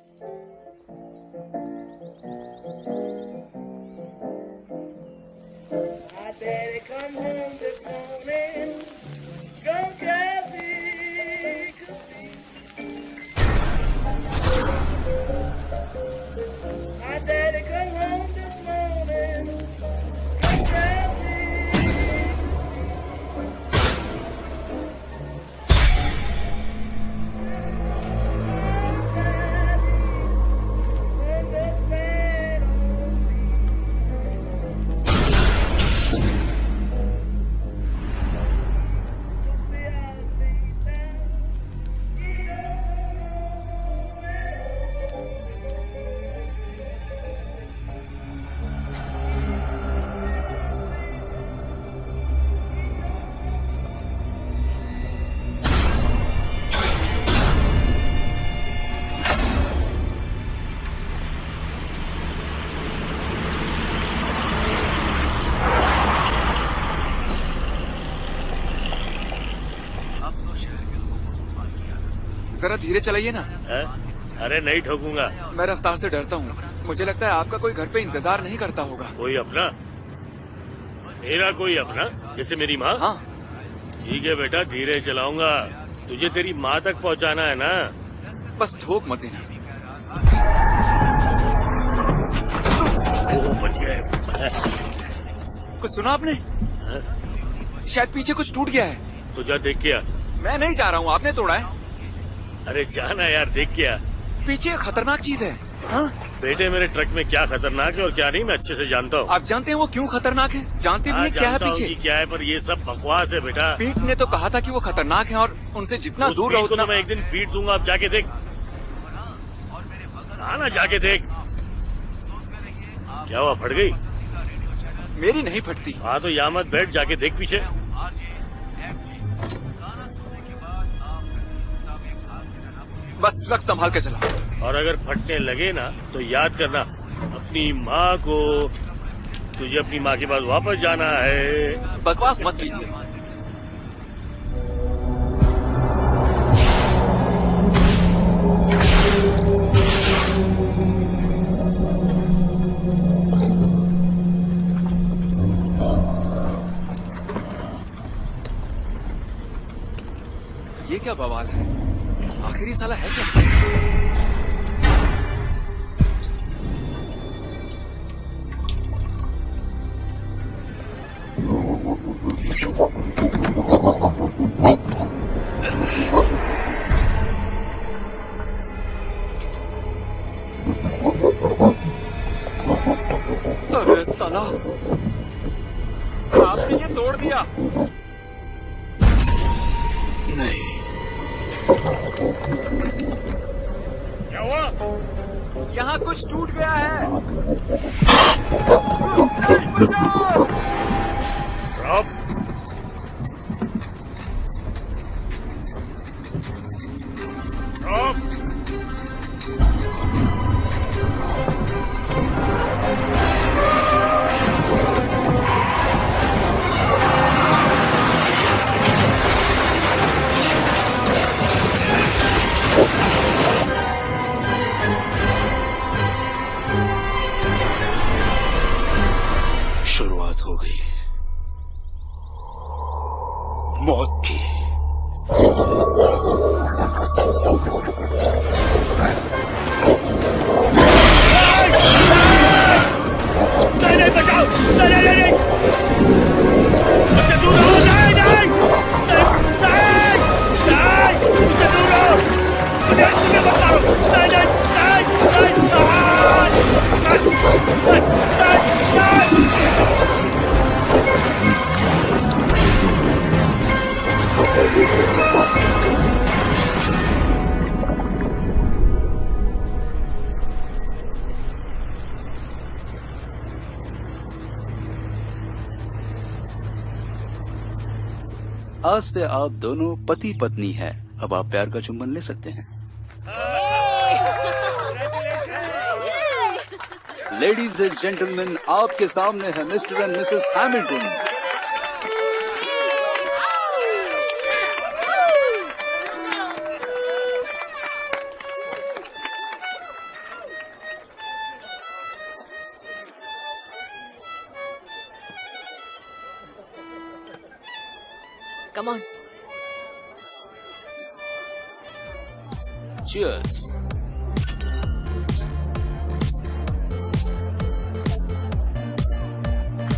My daddy come home this morning, drunk as he could be. My daddy come home this morning, drunk as he जरा धीरे चलाइए ना। अरे नहीं ठोकूंगा। मैं रफ्तार से डरता हूँ। मुझे लगता है आपका कोई घर पे इंतजार नहीं करता होगा। कोई अपना? मेरा कोई अपना? जैसे मेरी माँ? हाँ। ठीक है बेटा, धीरे चलाऊंगा। तुझे तेरी माँ तक पहुँचाना है ना। बस ठोक मत देना। बच गए। कुछ सुना आपने? शायद पीछे कुछ टूट गया है। तो जा देख के आ। मैं नहीं जा रहा हूँ, आपने तोड़ा है। अरे जाना यार, देख के आ। पीछे एक खतरनाक चीज है। हाँ? बेटे मेरे ट्रक में क्या खतरनाक है और क्या नहीं, मैं अच्छे से जानता हूँ। आप जानते हैं वो क्यों खतरनाक है? जानते भी हैं क्या है पीछे? क्या है, पर ये सब बकवास है बेटा। पीठ ने तो कहा था कि वो खतरनाक है और उनसे जितना दूर रहो उतना। मैं एक दिन पीट दूंगा, अब जाके देख। ना जाके देख। क्या हुआ, फट गई? मेरी नहीं फटती। हाँ तो यहाँ मत बैठ, जाके देख पीछे। बस ट्रक संभाल के चला। और अगर फटने लगे ना तो याद करना अपनी माँ को, तुझे अपनी माँ के पास वापस जाना है। बकवास मत कीजिए। ये क्या बवाल है? आखिरी साला है क्या? अरे साला, आपने ये तोड़ दिया। नहीं। क्या हुआ? यहाँ कुछ टूट गया है। ड्रॉप। ड्रॉप। शुरुआत हो गई मौत की। नहीं बचाओ, नहीं मुझसे दूर हो, नहीं मुझसे दूर हो, मुझे इसमें मत मारो, आज से आप दोनों पति पत्नी हैं। अब आप प्यार का चुम्बन ले सकते हैं। लेडीज एंड जेंटलमैन, आपके सामने है mister and Mrs Hamilton. Come on. Cheers.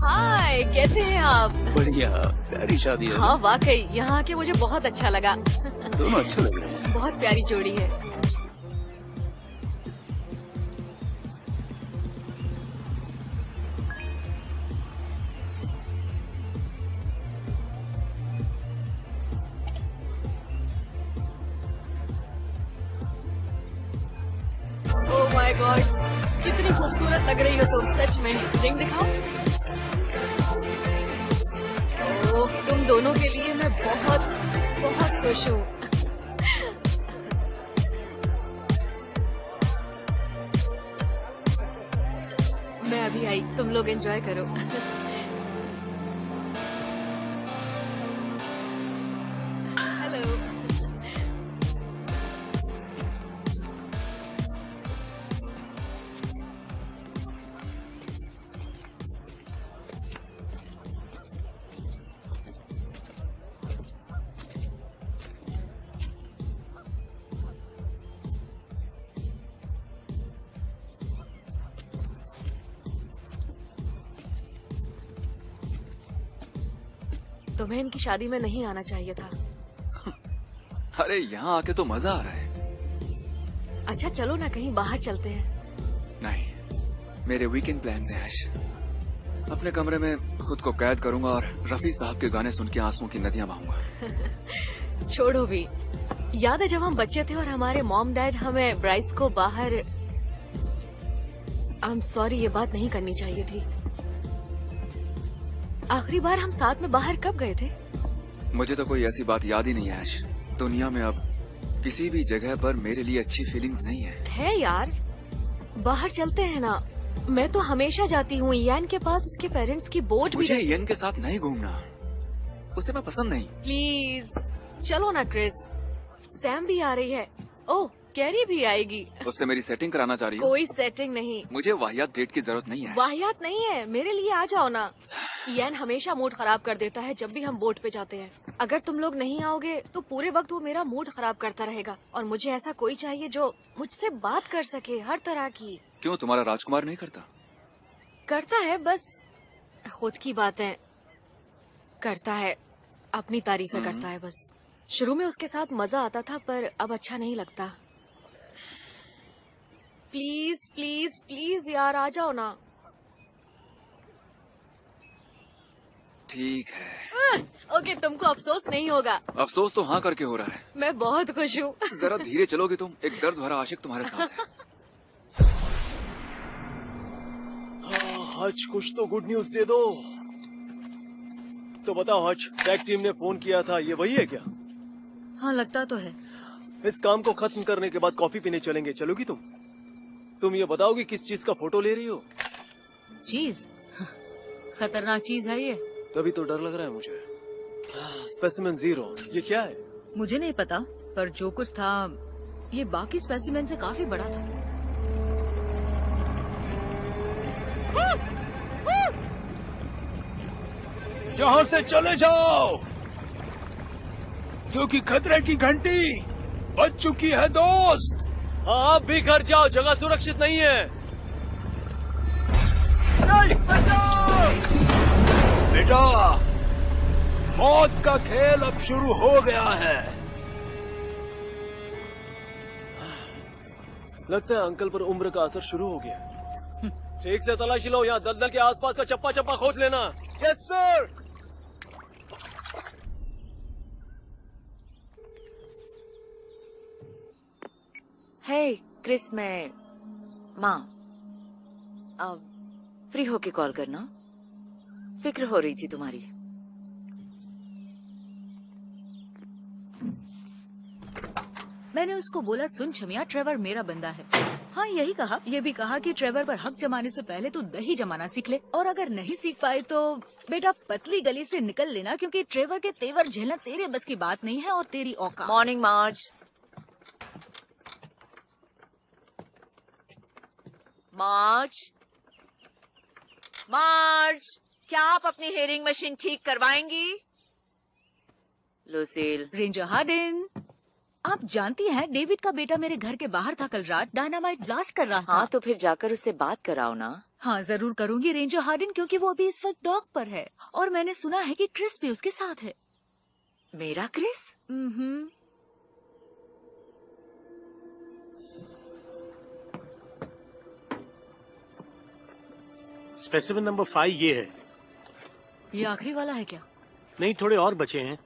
हाय, कैसे हैं आप? बढ़िया, प्यारी शादी है। हाँ वाकई, यहाँ आके मुझे बहुत अच्छा लगा। दोनों अच्छे लग रहे हैं। बहुत प्यारी जोड़ी है। ओह माय गॉड, कितनी खूबसूरत लग रही हो तुम, सच में। रिंग दिखाओ। ओह, तुम दोनों के लिए मैं बहुत बहुत खुश हूँ। मैं अभी आई, तुम लोग एंजॉय करो। हेलो। तुम्हें इनकी शादी में नहीं आना चाहिए था। अरे यहाँ आके तो मजा आ रहा है। अच्छा चलो ना, कहीं बाहर चलते हैं। नहीं, मेरे वीकेंड प्लान्स हैं ऐश। अपने कमरे में खुद को कैद करूंगा और रफी साहब के गाने सुन के आंसुओं की नदियां बहाऊंगा। छोड़ो भी। याद है जब हम बच्चे थे और हमारे मॉम डैड हमें ब्राइड्स को बाहर। आई एम सॉरी, ये बात नहीं करनी चाहिए थी। आखिरी बार हम साथ में बाहर कब गए थे? मुझे तो कोई ऐसी बात याद ही नहीं है ऐश। दुनिया में अब किसी भी जगह पर मेरे लिए अच्छी फीलिंग्स नहीं है यार, बाहर चलते हैं ना। मैं तो हमेशा जाती हूँ। यान के पास उसके पेरेंट्स की बोट भी मुझे रहती है। यन के साथ नहीं घूमना, उसे मैं पसंद नहीं। प्लीज चलो ना क्रिस। सैम भी आ रही है। ओह, कैरी भी आएगी। उससे मेरी सेटिंग कराना चाह रही हो? कोई सेटिंग नहीं। मुझे वाहियात डेट की जरूरत नहीं है। वाहियात नहीं है, मेरे लिए आ जाओ ना। यान हमेशा मूड खराब कर देता है जब भी हम बोट पे जाते हैं। अगर तुम लोग नहीं आओगे तो पूरे वक्त वो मेरा मूड खराब करता रहेगा। और मुझे ऐसा कोई चाहिए जो मुझसे बात कर सके, हर तरह की। क्यों, तुम्हारा राजकुमार नहीं करता? करता है, बस खुद की बातें करता है, अपनी तारीफें करता है बस। शुरू में उसके साथ मजा आता था, पर अब अच्छा नहीं लगता। प्लीज प्लीज प्लीज यार, आ जाओ ना। ठीक है। ओके, तुमको अफसोस नहीं होगा। अफसोस तो हाँ करके हो रहा है। मैं बहुत खुश हूँ। जरा धीरे चलोगे तुम, एक दर्द भरा आशिक तुम्हारे साथ है। हज, कुछ तो गुड न्यूज दे दो। तो बताओ हज, टैग टीम ने फोन किया था, ये वही है क्या? हाँ लगता तो है। इस काम को खत्म करने के बाद कॉफी पीने चलेंगे, चलोगी तुम? तुम ये बताओगे किस चीज का फोटो ले रही हो? चीज? खतरनाक चीज है ये। तभी तो डर लग रहा है मुझे। स्पेसिमेन 0, ये क्या है? मुझे नहीं पता, पर जो कुछ था ये बाकी स्पेसिमेन से काफी बड़ा था। यहाँ से चले जाओ, क्योंकि खतरे की घंटी बज चुकी है दोस्त। हाँ, आप भी घर जाओ, जगह सुरक्षित नहीं है। नहीं, बचाओ! बेटा, मौत का खेल अब शुरू हो गया है। लगता है अंकल पर उम्र का असर शुरू हो गया। ठीक से तलाशी लो, यहाँ दलदल के आसपास का चप्पा चप्पा खोज लेना। Yes sir. हे क्रिस, मैं माँ। फ्री होके कॉल करना, फिक्र हो रही थी तुम्हारी। मैंने उसको बोला, सुन छमिया, ट्रेवर मेरा बंदा है। हाँ यही कहा। ये भी कहा कि ट्रेवर पर हक जमाने से पहले तू दही जमाना सीख ले, और अगर नहीं सीख पाए तो बेटा पतली गली से निकल लेना, क्योंकि ट्रेवर के तेवर झेलना तेरे बस की बात नहीं है और तेरी औकात। मॉर्निंग मार्ज। मार्ज, मार्ज, क्या आप अपनी हेयरिंग मशीन ठीक करवाएंगी? लुसील, रेंजर हार्डिन, आप जानती हैं डेविड का बेटा मेरे घर के बाहर था कल रात, डायनामाइट ब्लास्ट कर रहा था। हाँ तो फिर जाकर उससे बात कराओ ना। हाँ जरूर करूंगी रेंजर हार्डिन, क्योंकि वो अभी इस वक्त डॉग पर है और मैंने सुना है कि क्रिस भी उसके साथ है। मेरा क्रिस? स्पेसिमेन नंबर 5 ये है। ये आखिरी वाला है क्या? नहीं, थोड़े और बचे हैं।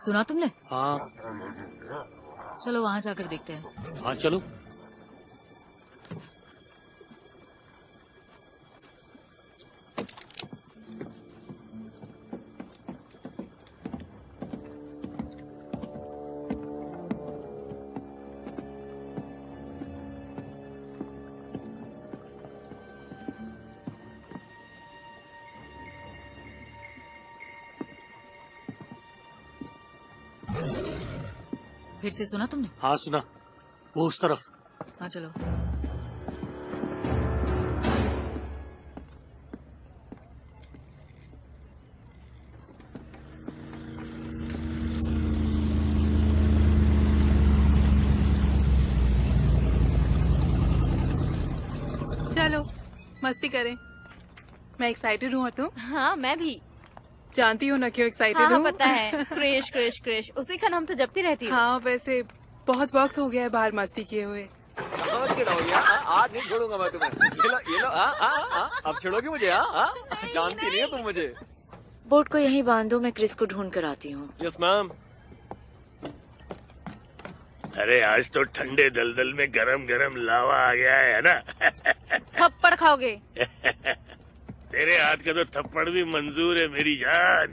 सुना तुमने? हाँ चलो वहाँ जाकर देखते हैं। हाँ चलो। फिर से सुना तुमने? हाँ सुना, वो उस तरफ। हाँ चलो। चलो मस्ती करें। मैं एक्साइटेड हूँ और तुम? हाँ मैं भी। जानती हो ना क्यों एक्साइटेड हाँ, हूँ? पता है। क्रेश क्रेश क्रेश उसी का नाम तो जपती रहती है। हाँ वैसे बहुत वक्त हो गया है बाहर मस्ती किए हुए। आज नहीं छोड़ूंगा मैं तुम्हें। ये लो अब छोड़ोगी मुझे? जानती नहीं हो तुम मुझे। बोट को यहीं बांधो, मैं क्रिस को ढूंढ कर आती हूँ। Yes ma'am. अरे आज तो ठंडे दलदल में गरम गरम लावा आ गया है ना। थप्पड़ खाओगे? तेरे हाथ का तो थप्पड़ भी मंजूर है मेरी जान।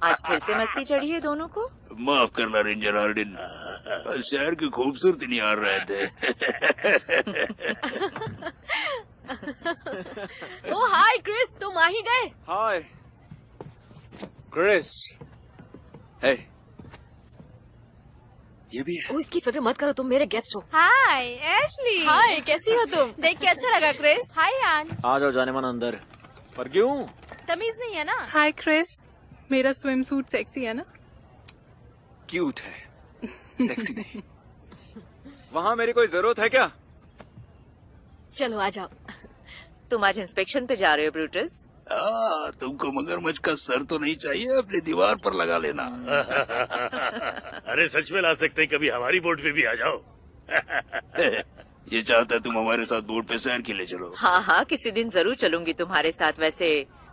आज फिर से मस्ती चढ़ी है दोनों को। माफ करना रेंजर हार्डिन, शहर की खूबसूरती निहार रहे थे। ओ हाय क्रिस, तुम आ ही गए। हाय क्रिस। हे ये भी है। ओ इसकी फिक्र मत करो, तुम मेरे गेस्ट हो। हाय एशली। हाय कैसी हो तुम? देख के अच्छा लगा क्रिस। हाय यान। आ जाओ जाने मन अंदर। पर क्यों? तमीज नहीं है ना। हाय क्रिस, मेरा स्विम सूट सेक्सी है ना? क्यूट है, सेक्सी नहीं। वहाँ मेरी कोई जरूरत है क्या? चलो आ जाओ। तुम आज इंस्पेक्शन पे जा रहे हो ब्रूटस? तुमको मगरमच्छ का सर तो नहीं चाहिए? अपनी दीवार पर लगा लेना। अरे सच में ला सकते हैं, कभी हमारी बोट पे भी आ जाओ। ये चाहता है तुम हमारे साथ बोट पे सैर के लिए चलो। हाँ हाँ किसी दिन जरूर चलूंगी तुम्हारे साथ। वैसे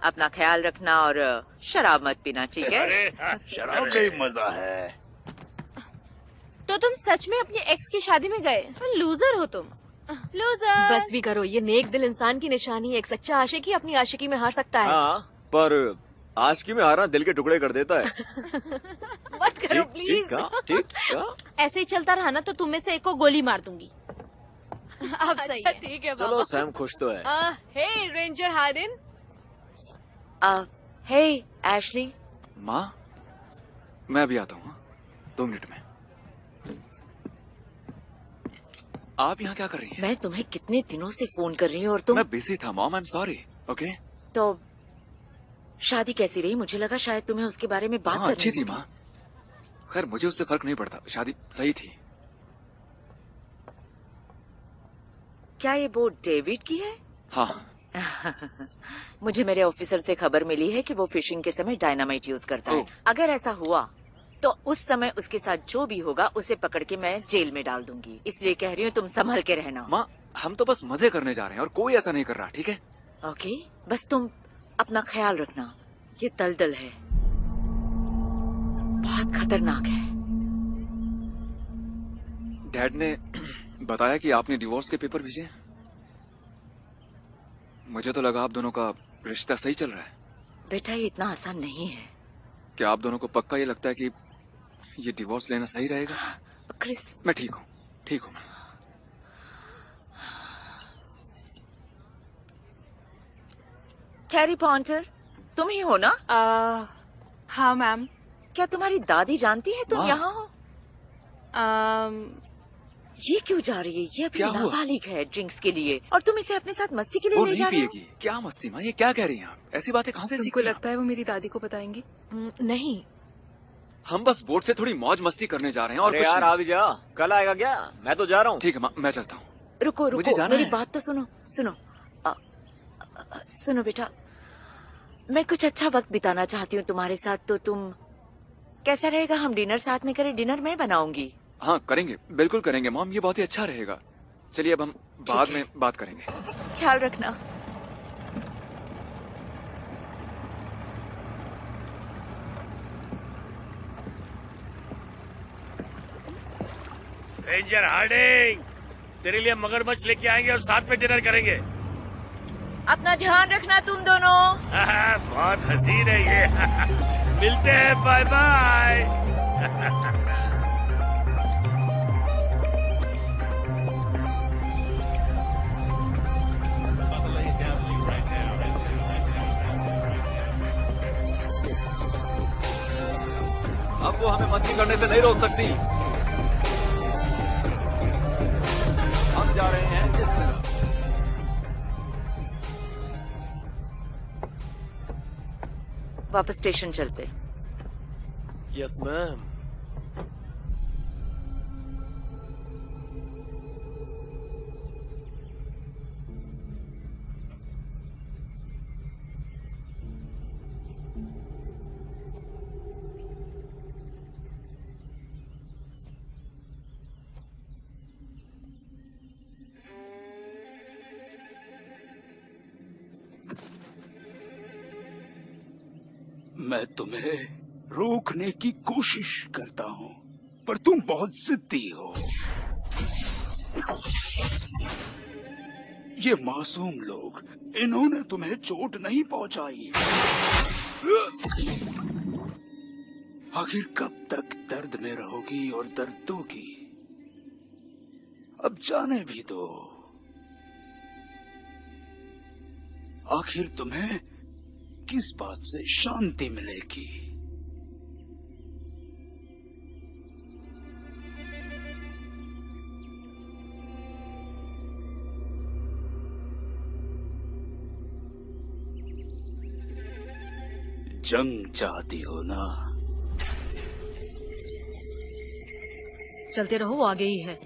अपना ख्याल रखना और शराब मत पीना, ठीक है? शराब में ही मजा है। तो तुम सच में अपनी एक्स की शादी में गए? लूजर हो तुम, लूजर। बस भी करो, ये नेक दिल इंसान की निशानी है। एक सच्चा आशिकी अपनी आशिकी में हार सकता है। हाँ पर आशिकी में हारना दिल के टुकड़े कर देता है। मत करो प्लीज। ठीक। ऐसे ही चलता रहा ना तो तुम्हें से एक को गोली मार दूंगी। अब सही अच्छा है। ठीक है चलो बाबा। सैम खुश तो है। हे रेंजर हार्डिन। हे एशली। माँ मैं अभी आता हूँ 2 मिनट में। आप यहाँ क्या कर रही हैं? मैं तुम्हें कितने दिनों से फोन कर रही हूँ और तुम। मैं बिजी था mom, I am sorry. Okay तो शादी कैसी रही? मुझे लगा शायद तुम्हें उसके बारे में बात हाँ अच्छी करनी थी होगी। माँ। खैर मुझे उससे फर्क नहीं पड़ता, शादी सही थी। क्या ये बोट डेविड की है? हाँ मुझे मेरे ऑफिसर से खबर मिली है कि वो फिशिंग के समय डायनामाइट यूज करता है। ओह। अगर ऐसा हुआ तो उस समय उसके साथ जो भी होगा उसे पकड़ के मैं जेल में डाल दूंगी। इसलिए कह रही हूँ तुम संभल के रहना। माँ हम तो बस मजे करने जा रहे हैं और कोई ऐसा नहीं कर रहा, ठीक है? ओके बस तुम अपना ख्याल रखना। ये दलदल है, बहुत खतरनाक है। डैड ने बताया कि आपने डिवोर्स के पेपर भेजे। मुझे तो लगा आप दोनों का रिश्ता सही चल रहा है। बेटा ये इतना आसान नहीं है। क्या आप दोनों को पक्का ये लगता है कि ये डिवोर्स लेना सही रहेगा? क्रिस मैं ठीक हूँ मैं। कैरी पॉन्टर तुम ही हो ना? हाँ मैम। क्या तुम्हारी दादी जानती है तुम हाँ। यहाँ हो? ये क्यों जा रही है? ये अभी क्या हुआ? नाबालिग है ड्रिंक्स के लिए, और तुम इसे अपने साथ मस्ती के लिए वो ले नहीं जा रहे हो? पिएगी। क्या मस्ती माँ, ये क्या कह रही हैं आप? ऐसी बातें कहाँ से तुमको सीखी लगता है वो मेरी दादी को बताएंगी? नहीं, हम बस बोट से थोड़ी मौज मस्ती करने जा रहे हैं और अरे कुछ यार नहीं। आ भी जा, कल आएगा क्या? मैं तो जा रहा हूँ। ठीक है माँ, मैं चलता हूँ। रुको मुझे रुको, जाना मेरी है। बात तो सुनो सुनो। सुनो बेटा, मैं कुछ अच्छा वक्त बिताना चाहती हूँ तुम्हारे साथ, तो तुम कैसा रहेगा हम डिनर साथ में करें? डिनर मैं बनाऊंगी। हाँ करेंगे, बिल्कुल करेंगे मॉम, ये बहुत ही अच्छा रहेगा। चलिए अब हम बाद में बात करेंगे। ख्याल रखना। रेंजर हार्डिंग, तेरे लिए मगरमच्छ लेके आएंगे और साथ में डिनर करेंगे। अपना ध्यान रखना तुम दोनों। बहुत हसीन है ये। मिलते हैं, बाय बाय। अब वो हमें मस्ती करने से नहीं रोक सकती। हम जा रहे हैं जिस तरह। वापस स्टेशन चलते। Yes ma'am. मैं तुम्हें रोकने की कोशिश करता हूँ, पर तुम बहुत जिद्दी हो। ये मासूम लोग, इन्होंने तुम्हें चोट नहीं पहुंचाई। आखिर कब तक दर्द में रहोगी और दर्द दोगी? अब जाने भी दो। आखिर तुम्हें किस बात से शांति मिलेगी? जंग चाहती हो ना? चलते रहो, आगे ही है।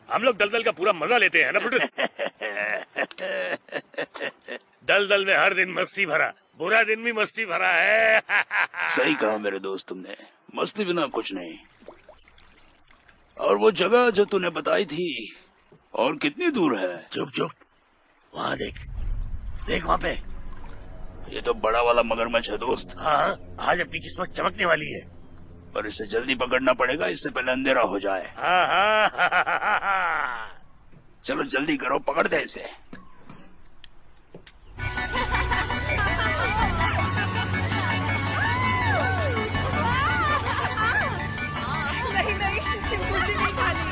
हम लोग दलदल का पूरा मजा लेते हैं ना बुड्ढे। दलदल में हर दिन मस्ती भरा, बुरा दिन भी मस्ती भरा है। सही कहा मेरे दोस्त तुमने, मस्ती बिना कुछ नहीं। और वो जगह जो तूने बताई थी, और कितनी दूर है? चुप चुप, वहाँ देख, देख वहाँ पे। ये तो बड़ा वाला मगरमच्छ है दोस्त। हाँ, आज अपनी किस्मत चमकने वाली है। पर इसे जल्दी पकड़ना पड़ेगा, इससे पहले अंधेरा हो जाए। चलो जल्दी करो, पकड़ दे इसे। नहीं नहीं, कुल्फी नहीं खानी।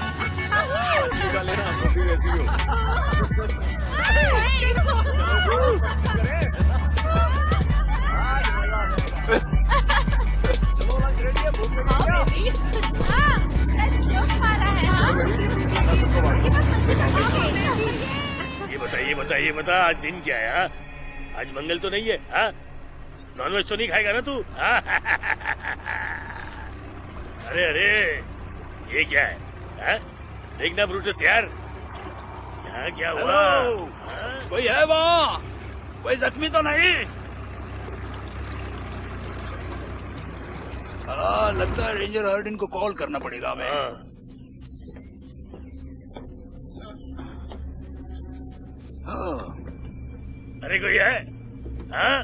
ये बता आज दिन क्या है? आज मंगल तो नहीं है? नॉनवेज तो नहीं खाएगा ना तू? अरे अरे, ये क्या है? देखना ब्रूटस यार, यहाँ क्या हुआ? हाँ? कोई है वहाँ? कोई जख्मी तो नहीं? लगता है रेंजर हार्डिन को कॉल करना पड़ेगा हमें। अरे कोई है? हाँ?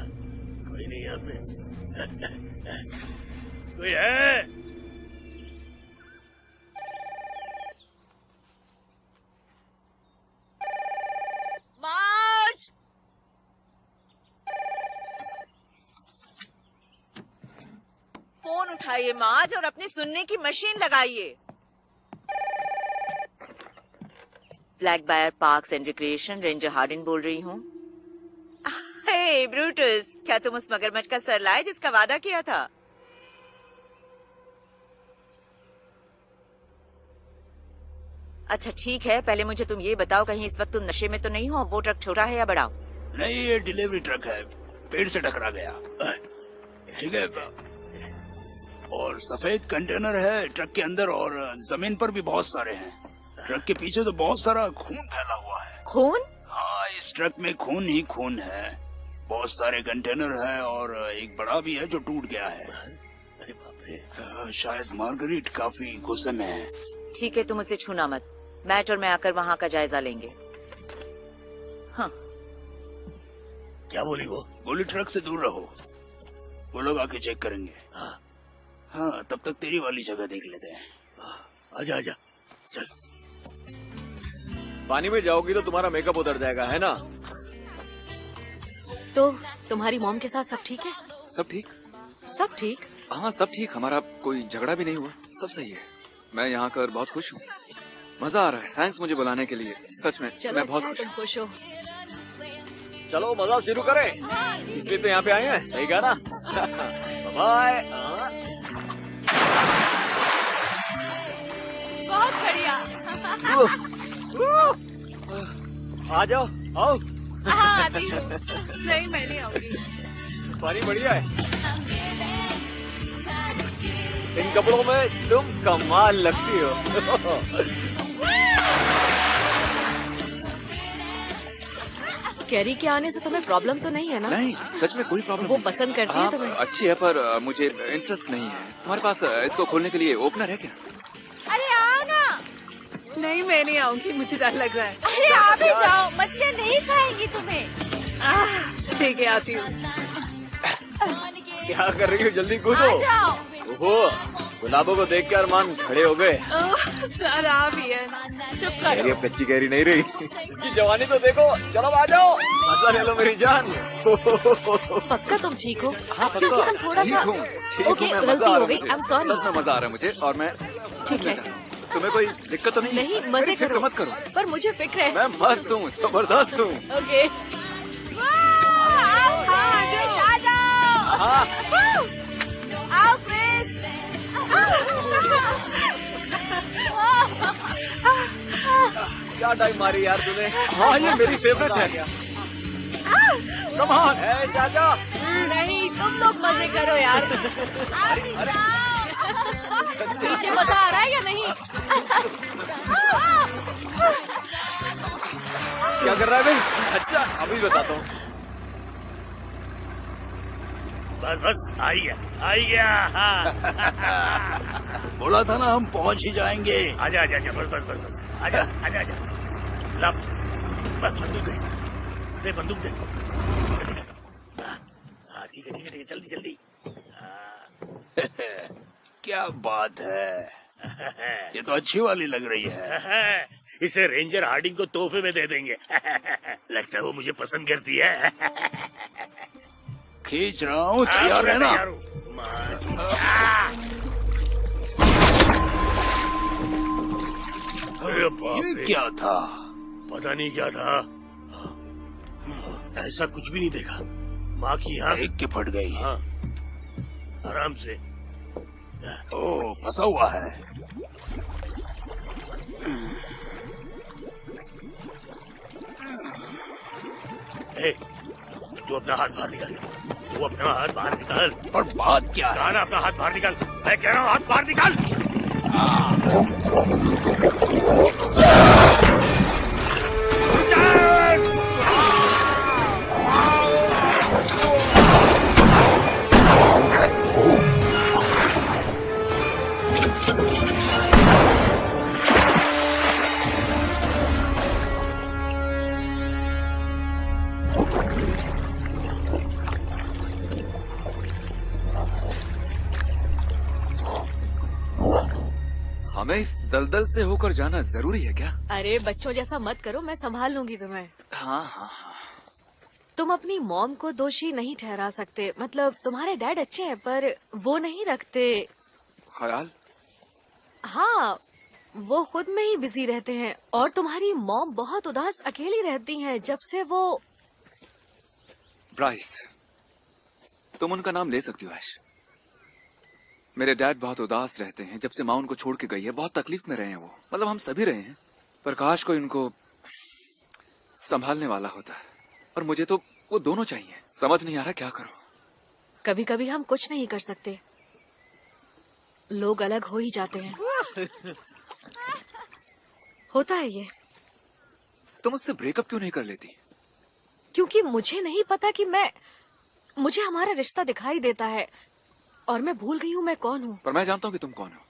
कोई नहीं यहाँ पे। कोई है? मार्च! फोन उठाइए मार्च और अपनी सुनने की मशीन लगाइए। Black Bear Parks and Recreation, ranger Hardin बोल रही हूँ। हे ब्रूटस, क्या तुम उस मगरमच्छ का सर लाए जिसका वादा किया था? अच्छा ठीक है, पहले मुझे तुम ये बताओ, कहीं इस वक्त तुम नशे में तो नहीं हो? वो ट्रक छोटा है या बड़ा? नहीं, ये डिलीवरी ट्रक है, पेड़ से टकरा गया। ठीक है। और सफेद कंटेनर है ट्रक के अंदर, और जमीन पर भी बहुत सारे हैं। ट्रक के पीछे तो बहुत सारा खून फैला हुआ है। खून? हाँ, इस ट्रक में खून ही खून है। बहुत सारे कंटेनर है और एक बड़ा भी है जो टूट गया है। अरे बाप रे। शायद मार्गरीट काफी गुस्से में है। ठीक है, तुम उसे छूना मत। मैट और मैं आकर वहाँ का जायजा लेंगे। हाँ। क्या बोली वो? बोली ट्रक से दूर रहो, वो लोग आके चेक करेंगे। हाँ, तब तक तेरी वाली जगह देख लेते हैं। आजा आजा, चल। पानी में जाओगी तो तुम्हारा मेकअप उतर जाएगा, है ना? तो तुम्हारी मॉम के साथ सब ठीक है? सब ठीक? सब ठीक? हाँ सब ठीक, हमारा कोई झगड़ा भी नहीं हुआ, सब सही है। मैं यहाँ कर बहुत खुश हूँ, मजा आ रहा है। थैंक्स मुझे बुलाने के लिए, सच में चलो, मैं बहुत अच्छा तुम खुश हो। चलो मजा शुरू करें, इसलिए तो यहाँ पे आए हैं, सही कहा ना? बाय। बहुत बढ़िया। आ जाओ, आओ। हाँ, आती हूँ। नहीं, मैं नहीं आऊंगी। पानी बढ़िया है। इन कपड़ों में तुम कमाल लगती हो। कैरी के आने से तुम्हें प्रॉब्लम तो नहीं है ना? नहीं, सच में कोई प्रॉब्लम वो नहीं। पसंद करती है तुम्हें? अच्छी है, पर मुझे इंटरेस्ट नहीं है। तुम्हारे पास इसको खोलने के लिए ओपनर है क्या? अरे आओ ना। नहीं, मैं नहीं आऊंगी, मुझे डर लग रहा है। अरे आ भी जाओ, मछलियाँ नहीं खाएंगी तुम्हें। ठीक है, आती हूँ। क्या कर रही हो, जल्दी कूदो। ओहो, गुलाबों को देख के अरमान खड़े हो गए। शराब ही है, चुप कैरी करो। अब कच्ची कैरी नहीं रही। इसकी जवानी तो देखो, चलो आ जाओ, मजा ले लो मेरी जान। पक्का तुम ठीक हो? हाँ क्योंकि हम थोड़ा सा ओके, गलती हो गई, आई एम सॉरी। सच में मजा आ रहा है मुझे, और मैं ठीक है। तुम्हें कोई दिक्कत तो नहीं? नहीं, मजे फिक्र करो मत करो, पर मुझे फिक्र है। मैं मस्त हूँ, जबरदस्त हूँ। ओके। आओ क्रिस। क्या टाइम मारी यार तूने। हाँ, ये मेरी फेवरेट है। कम ऑन, चाचा। नहीं, तुम लोग मजे करो यार। नीचे मजा आ रहा है या नहीं? क्या कर रहा है भाई? अच्छा, अभी बताता हूँ। बस बस, आई गया। बोला था ना हम पहुंच ही जाएंगे। आजा आजा आजा, बस बस बस बस, आजा आजा आजा। ला, बस बंदूक दे, बंदूक दे। हाँ ठीक है, जल्दी जल्दी। क्या बात है, ये तो अच्छी वाली लग रही है। इसे रेंजर हार्डिंग को तोहफे में दे देंगे। लगता है वो मुझे पसंद करती है। खींच रहा हूँ, तैयार रहना। अरे बाप ये रे, क्या था? पता नहीं क्या था, ऐसा कुछ भी नहीं देखा। माँ की आँख एक के फट गई। हाँ, आराम से। ओ, फंसा हुआ है। ए, तू अपना हाथ बाहर निकाल, तू अपना हाथ बाहर निकाल। और बात क्या है? अपना हाथ बाहर निकाल, मैं कह रहा हूँ हाथ बाहर निकाल। हमें इस दलदल से होकर जाना जरूरी है क्या? अरे बच्चों जैसा मत करो, मैं संभाल लूंगी तुम्हें। हाँ हाँ हाँ। तुम अपनी मॉम को दोषी नहीं ठहरा सकते। मतलब तुम्हारे डैड अच्छे हैं पर वो नहीं रखते ख्याल। हाँ, वो खुद में ही बिजी रहते हैं और तुम्हारी मॉम बहुत उदास अकेली रहती हैं जब से वो। ब्राइस, तुम उनका नाम ले सकती हो ऐश। मेरे डैड बहुत उदास रहते हैं जब से माँ उनको छोड़ के गई है। बहुत तकलीफ में रहे हैं वो, मतलब हम सभी रहे हैं, पर काश कोई उनको संभालने वाला होता है। और मुझे तो वो दोनों चाहिए। समझ नहीं आ रहा क्या करूं। कभी कभी हम कुछ नहीं कर सकते, लोग अलग हो ही जाते हैं। होता है ये। तुम उससे ब्रेकअप क्यों नहीं कर लेती? क्योंकि मुझे नहीं पता कि मुझे हमारा रिश्ता दिखाई देता है और मैं भूल गई हूँ मैं कौन हूँ। पर मैं जानता हूँ कि तुम कौन हो।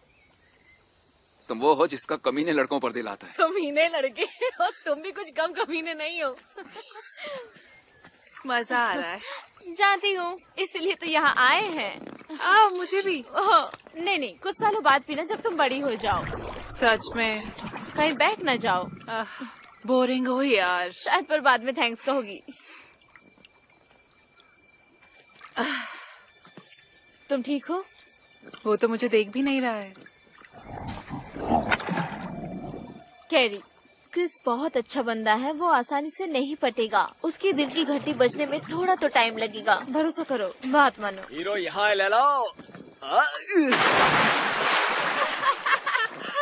तुम वो हो जिसका कमीने लड़कों पर दिल आता है। कमीने लड़के और तुम भी कुछ कम कमीने नहीं हो। मजा आ रहा है। जानती हूँ, इसलिए तो यहाँ आए हैं। मुझे भी। नहीं नहीं, कुछ सालों बाद पीना जब तुम बड़ी हो जाओ। सच में कहीं बैठ न जाओ। बोरिंग हो यार। शायद पर बाद में थैंक्स कहोगी। तुम ठीक हो? वो तो मुझे देख भी नहीं रहा है। कैरी, क्रिस बहुत अच्छा बंदा है, वो आसानी से नहीं पटेगा। उसकी दिल की घंटी बजने में थोड़ा तो टाइम लगेगा, भरोसा करो, बात मानो। हीरो यहाँ ले लो।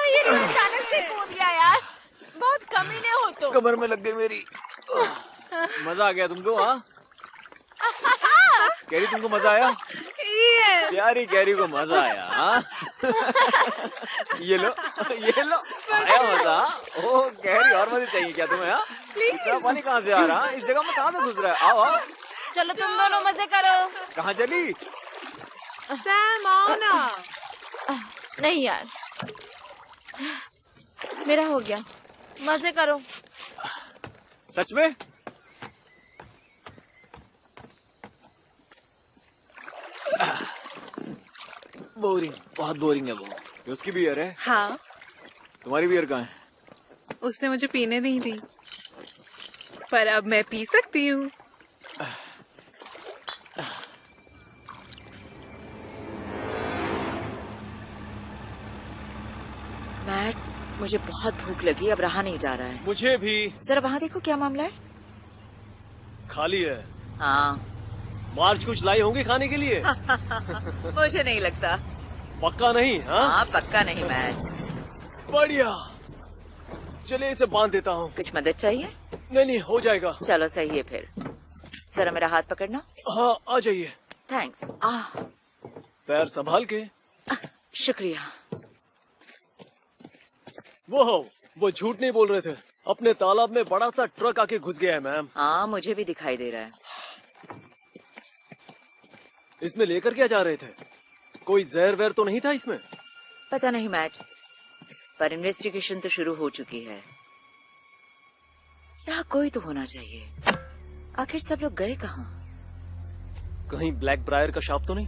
ये अचानक से कूद गया यार, बहुत कमीने हो तुम। कमर में लग गई मेरी। मजा आ गया तुमको? हाँ कैरी, तुमको मजा आया? प्यारी कैरी को मजा आया। हाँ ये लो आया मजा। ओ कैरी, और मजे चाहिए क्या तुम्हें? हाँ इतना पानी कहाँ से आ रहा है? इस जगह में कहाँ से घुस रहा है? आओ आओ। चलो तुम दोनों मजे करो। कहाँ चली? सैम आओ ना। नहीं यार, मेरा हो गया, मजे करो। सच में? बोरिंग, बहुत बोरिंग है वो। ये उसकी बियर है? हाँ। तुम्हारी बियर कहाँ है? उसने मुझे पीने नहीं दी, पर अब मैं पी सकती हूँ। मैट, मुझे बहुत भूख लगी, अब रहा नहीं जा रहा है। मुझे भी। जरा वहाँ देखो क्या मामला है। खाली है। हाँ। मार्च कुछ लाई होंगी खाने के लिए? मुझे नहीं लगता। पक्का नहीं? हाँ पक्का नहीं मैट। बढ़िया, चलिए इसे बांध देता हूँ। कुछ मदद चाहिए? नहीं हो जाएगा। चलो सही है फिर। जरा मेरा हाथ पकड़ना। हाँ आ जाइए। थैंक्स। पैर संभाल के। शुक्रिया। वो झूठ नहीं बोल रहे थे। अपने तालाब में बड़ा सा ट्रक आके घुस गया है मैम। हाँ मुझे भी दिखाई दे रहा है। इसमें लेकर क्या जा रहे थे? कोई जहर वहर तो नहीं था इसमें? पता नहीं मैच, पर इन्वेस्टिगेशन तो शुरू हो चुकी है। यहाँ कोई तो होना चाहिए। आखिर सब लोग गए कहाँ? कहीं ब्लैक ब्रायर का शॉप तो नहीं?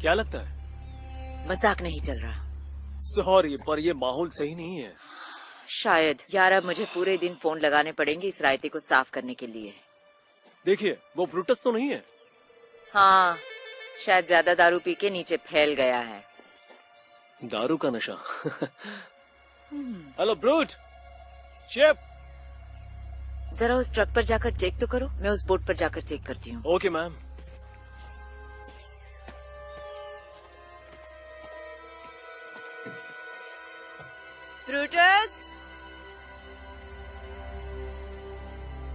क्या लगता है? मजाक नहीं चल रहा। सॉरी, पर ये माहौल सही नहीं है। शायद। यार अब मुझे पूरे दिन फोन लगाने पड़ेंगे इस रायते को साफ करने के लिए। देखिए, वो ब्रूटस तो नहीं है? हाँ, शायद ज्यादा दारू पी के नीचे फैल गया है। दारू का नशा। Hello brute, ship. जरा उस ट्रक पर जाकर चेक तो करो। मैं उस बोट पर जाकर चेक करती हूँ। Okay ma'am. ब्रूटस,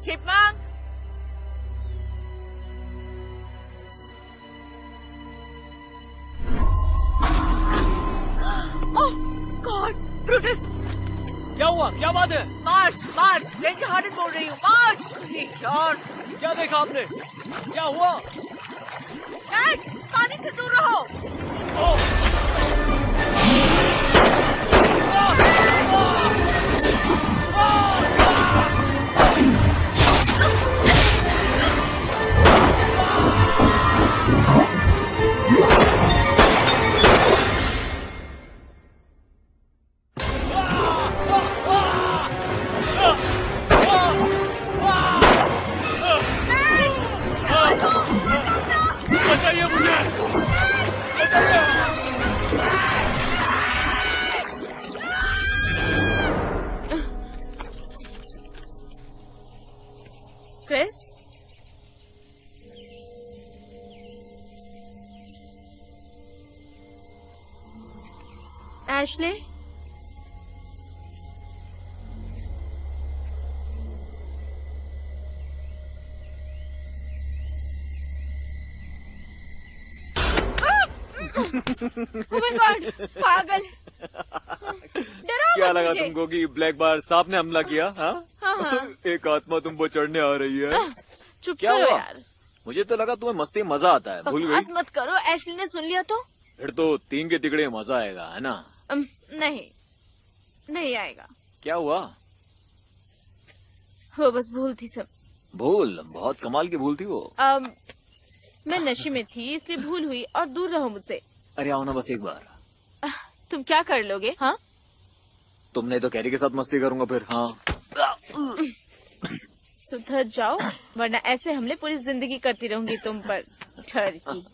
चिपमंक, हुआ? क्या बात है? मार्च मार्च, रेंजर हार्डन बोल रही हूँ। मार्च। यार क्या देखा आपने? क्या हुआ? डैड, पानी से दूर रहो। बचाइए मुझे! Chris, Ashley, Oh my God, पागल। डराओ क्या मत लगा मुझे। तुमको कि ब्लैक बार सांप ने हमला किया? हाँ? हाँ। एक आत्मा तुम पर चढ़ने आ रही है। चुप क्या करो हुआ? यार। मुझे तो लगा तुम्हें मस्ती में मजा आता है। भूल बकवास गई? मत करो, एशली ने सुन लिया तो। फिर तो 3 के तिगड़े मजा आएगा, है ना? नहीं आएगा। क्या हुआ? वो बस भूल थी सब। भूल? बहुत कमाल की भूल थी वो। मैं नशे में थी इसलिए भूल हुई, और दूर रहो मुझसे। अरे आओ ना बस एक बार। तुम क्या कर लोगे? हाँ, तुमने तो कैरी के साथ मस्ती करूंगा फिर। हाँ, सुधर जाओ वरना ऐसे हमले पूरी जिंदगी करती रहूंगी तुम पर। ठरकी।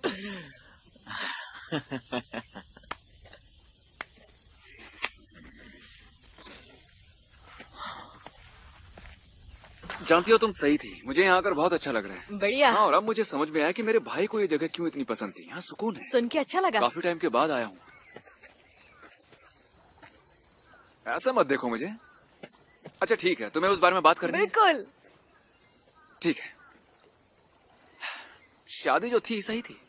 जानती हो तुम सही थी, मुझे यहाँ आकर बहुत अच्छा लग रहा है। बढ़िया। हाँ, और अब मुझे समझ में आया कि मेरे भाई को ये जगह क्यों इतनी पसंद थी। यहाँ सुकून है। सुन के अच्छा लगा। काफी टाइम के बाद आया हूँ। ऐसा मत देखो मुझे। अच्छा ठीक है, तुम्हें उस बारे में बात करनी है? बिल्कुल। ठीक है। शादी जो थी सही थी।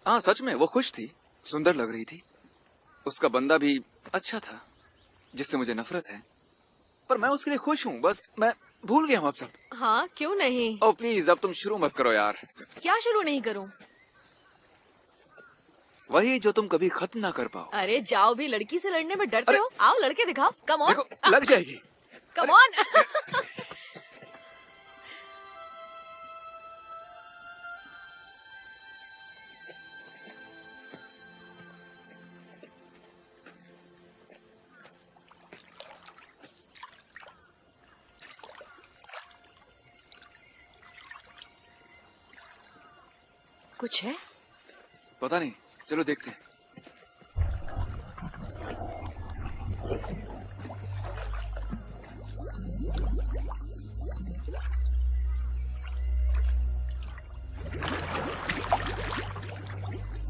हाँ सच में वो खुश थी, सुंदर लग रही थी। उसका बंदा भी अच्छा था जिससे मुझे नफरत है, पर मैं उसके लिए खुश हूँ। बस मैं भूल गया हूँ अब सब। हाँ क्यों नहीं। ओ प्लीज अब तुम शुरू मत करो यार। क्या शुरू नहीं करूँ? वही जो तुम कभी खत्म ना कर पाओ। अरे जाओ भी, लड़की से लड़ने में डरते हो? आओ लड़के दिखाओ। Come on. देखो लग जाएगी। Come on. कुछ है? पता नहीं, चलो देखते हैं।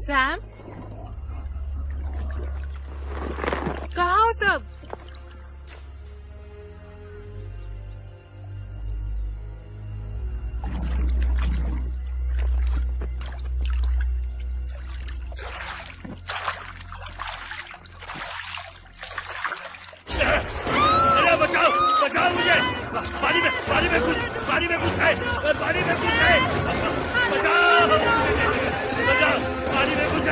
सैम, कहाँ हो सब? अरे बचाओ बचाओ मुझे! पानी में कुछ है! पानी में कुछ है! बचाओ! बचाओ! पानी में कुछ है! पानी में कुछ है!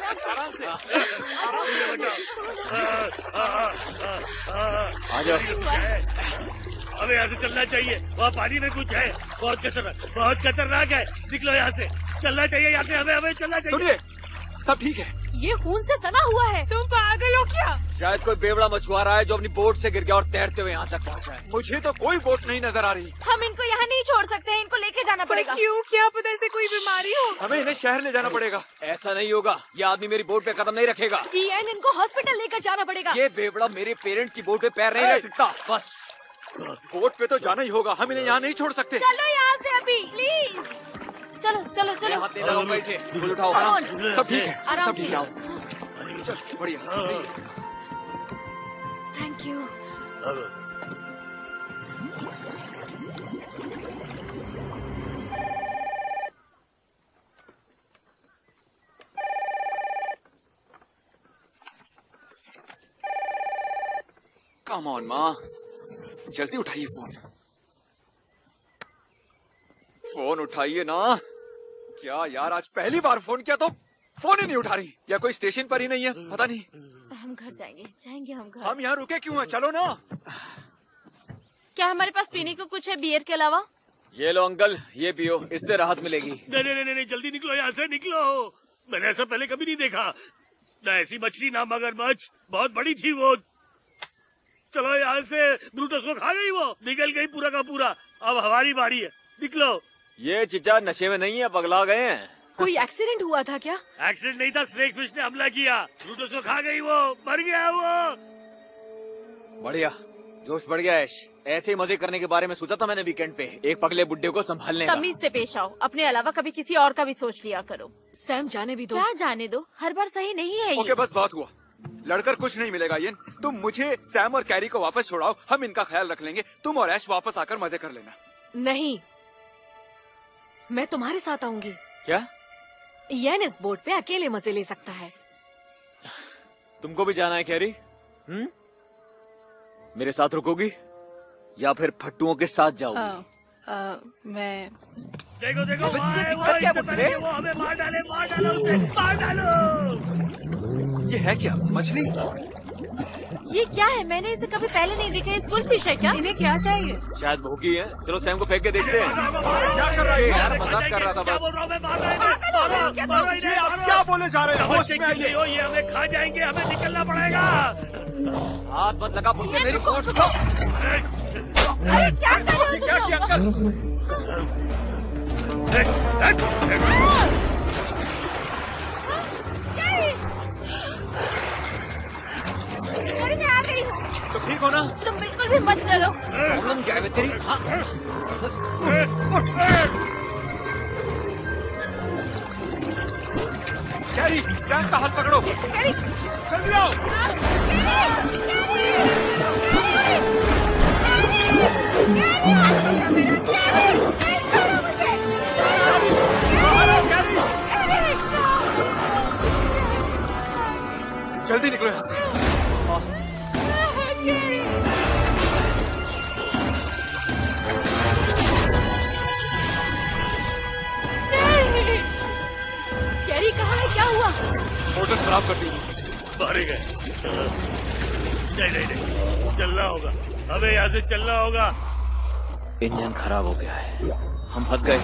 पानी में कुछ है! आ जाओ। हमें यहाँ से चलना चाहिए। वहाँ पानी में कुछ है, बहुत खतरनाक है। निकलो यहाँ से, चलना चाहिए यहाँ से। हमें चलना चाहिए। सुनिए, सब ठीक है। ये खून से सना हुआ है। तुम पागल हो क्या? शायद कोई बेवड़ा मछुआरा है जो अपनी बोट से गिर गया और तैरते हुए यहाँ तक पहुँचा है। मुझे तो कोई बोट नहीं नजर आ रही। हम इनको यहाँ नहीं छोड़ सकते हैं, इनको लेके जाना पड़ेगा। क्यों? क्या पता ऐसे कोई बीमारी हो? हमें इन्हें शहर ले जाना पड़ेगा। ऐसा नहीं होगा, ये आदमी मेरी बोट पे कदम नहीं रखेगा। इयान, इनको हॉस्पिटल लेकर जाना पड़ेगा। ये बेवड़ा मेरे पेरेंट्स की बोट पे पैर नहीं रख सकता। बस बोट पे तो जाना ही होगा, हम इन्हें यहाँ नहीं छोड़ सकते। चलो यहाँ से अभी, प्लीज। चलो चलो मेरे चलो। हाथ नहीं लगाओ, बैठे फूल उठाओ। सब ठीक है, आराम सब ठीक से। है। आओ। चल बढ़िया। Thank you. कम ऑन माँ, जल्दी उठाइए फोन। फोन उठाइए ना। क्या यार, आज पहली बार फोन किया तो फोन ही नहीं उठा रही, या कोई स्टेशन पर ही नहीं है, पता नहीं। हम घर जाएंगे हम घर। हम यहाँ रुके क्यों हैं? चलो ना। क्या हमारे पास पीने को कुछ है बियर के अलावा? ये लो अंकल, ये पियो, इससे राहत मिलेगी। नहीं, जल्दी निकलो यहाँ से, निकलो। मैंने ऐसा पहले कभी नहीं देखा। ना ऐसी मछली ना मगरमच्छ, बहुत बड़ी थी वो। चलो यहाँ से, ब्रूटस को खा गई वो, निकल गई पूरा का पूरा। अब हमारी बारी है, निकलो। ये चिच्चा नशे में नहीं है, पगला गए हैं। कोई एक्सीडेंट हुआ था क्या? एक्सीडेंट नहीं था, स्नेक फिश ने हमला किया, ब्रूटस को खा गई वो, मर गया वो। बढ़िया, जोश बढ़ गया ऐश। ऐसे ही मजे करने के बारे में सोचा था मैंने वीकेंड पे, एक पगले बुड्ढे को संभालने का। तमीज से पेश आओ, अपने अलावा कभी किसी और का भी सोच लिया करो। सैम जाने भी दो। क्या जाने दो, हर बार सही नहीं है ये। ओके, बस बहुत हुआ। लड़कर कुछ नहीं मिलेगा ये। तुम मुझे, सैम और कैरी को वापस छोड़ाओ, हम इनका ख्याल रख लेंगे। तुम और ऐश वापस आकर मजे कर लेना। नहीं, मैं तुम्हारे साथ आऊंगी। क्या? यन इस बोट पे अकेले मजे ले सकता है। तुमको भी जाना है कैरी? मेरे साथ रुकोगी या फिर फट्टुओं के साथ जाओगी? मैं देखो वो हमें मार डालो उसे, मार डालो। ये है क्या, मछली? ये क्या है? मैंने इसे कभी पहले नहीं देखा। स्कूल फिश है क्या? इन्हें क्या चाहिए? शायद भूखी है। चलो सैम को फेंक के देखते हैं। क्या कर रहा है यार? मजाक कर रहा था बस। आप क्या बोले जा रहे हो? ये हमें खा जाएंगे, हमें निकलना पड़ेगा। हाथ मत लगा, बोल के मेरी कोट को। अरे क्या कर रहे हो? क्या किया अंकल? अरे मैं आ गई हूँ। तो ठीक हो ना? तुम बिल्कुल भी मत डरो। प्रॉब्लम क्या है तेरी? कैरी, सैम का हाथ पकड़ो। जल्दी आओ। जल्दी निकलो यहाँ से। कैरी कहाँ है? क्या हुआ? मोटर खराब कर दी। मारे गए। नहीं, चलना होगा, हमें यहाँ से चलना होगा। इंजन खराब हो गया है, हम फंस गए।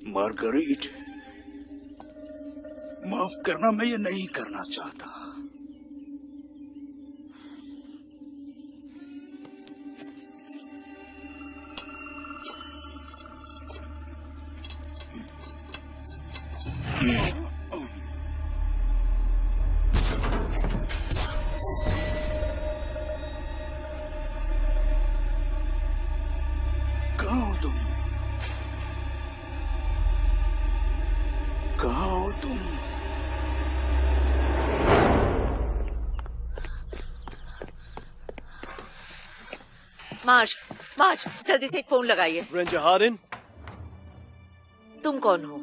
मार्गरीट, माफ करना, मैं ये नहीं करना चाहता। कहाँ हो तुम? कहाँ हो तुम? मार्च, जल्दी से एक फोन लगाइए। रेंजर हार्डिन, तुम कौन हो?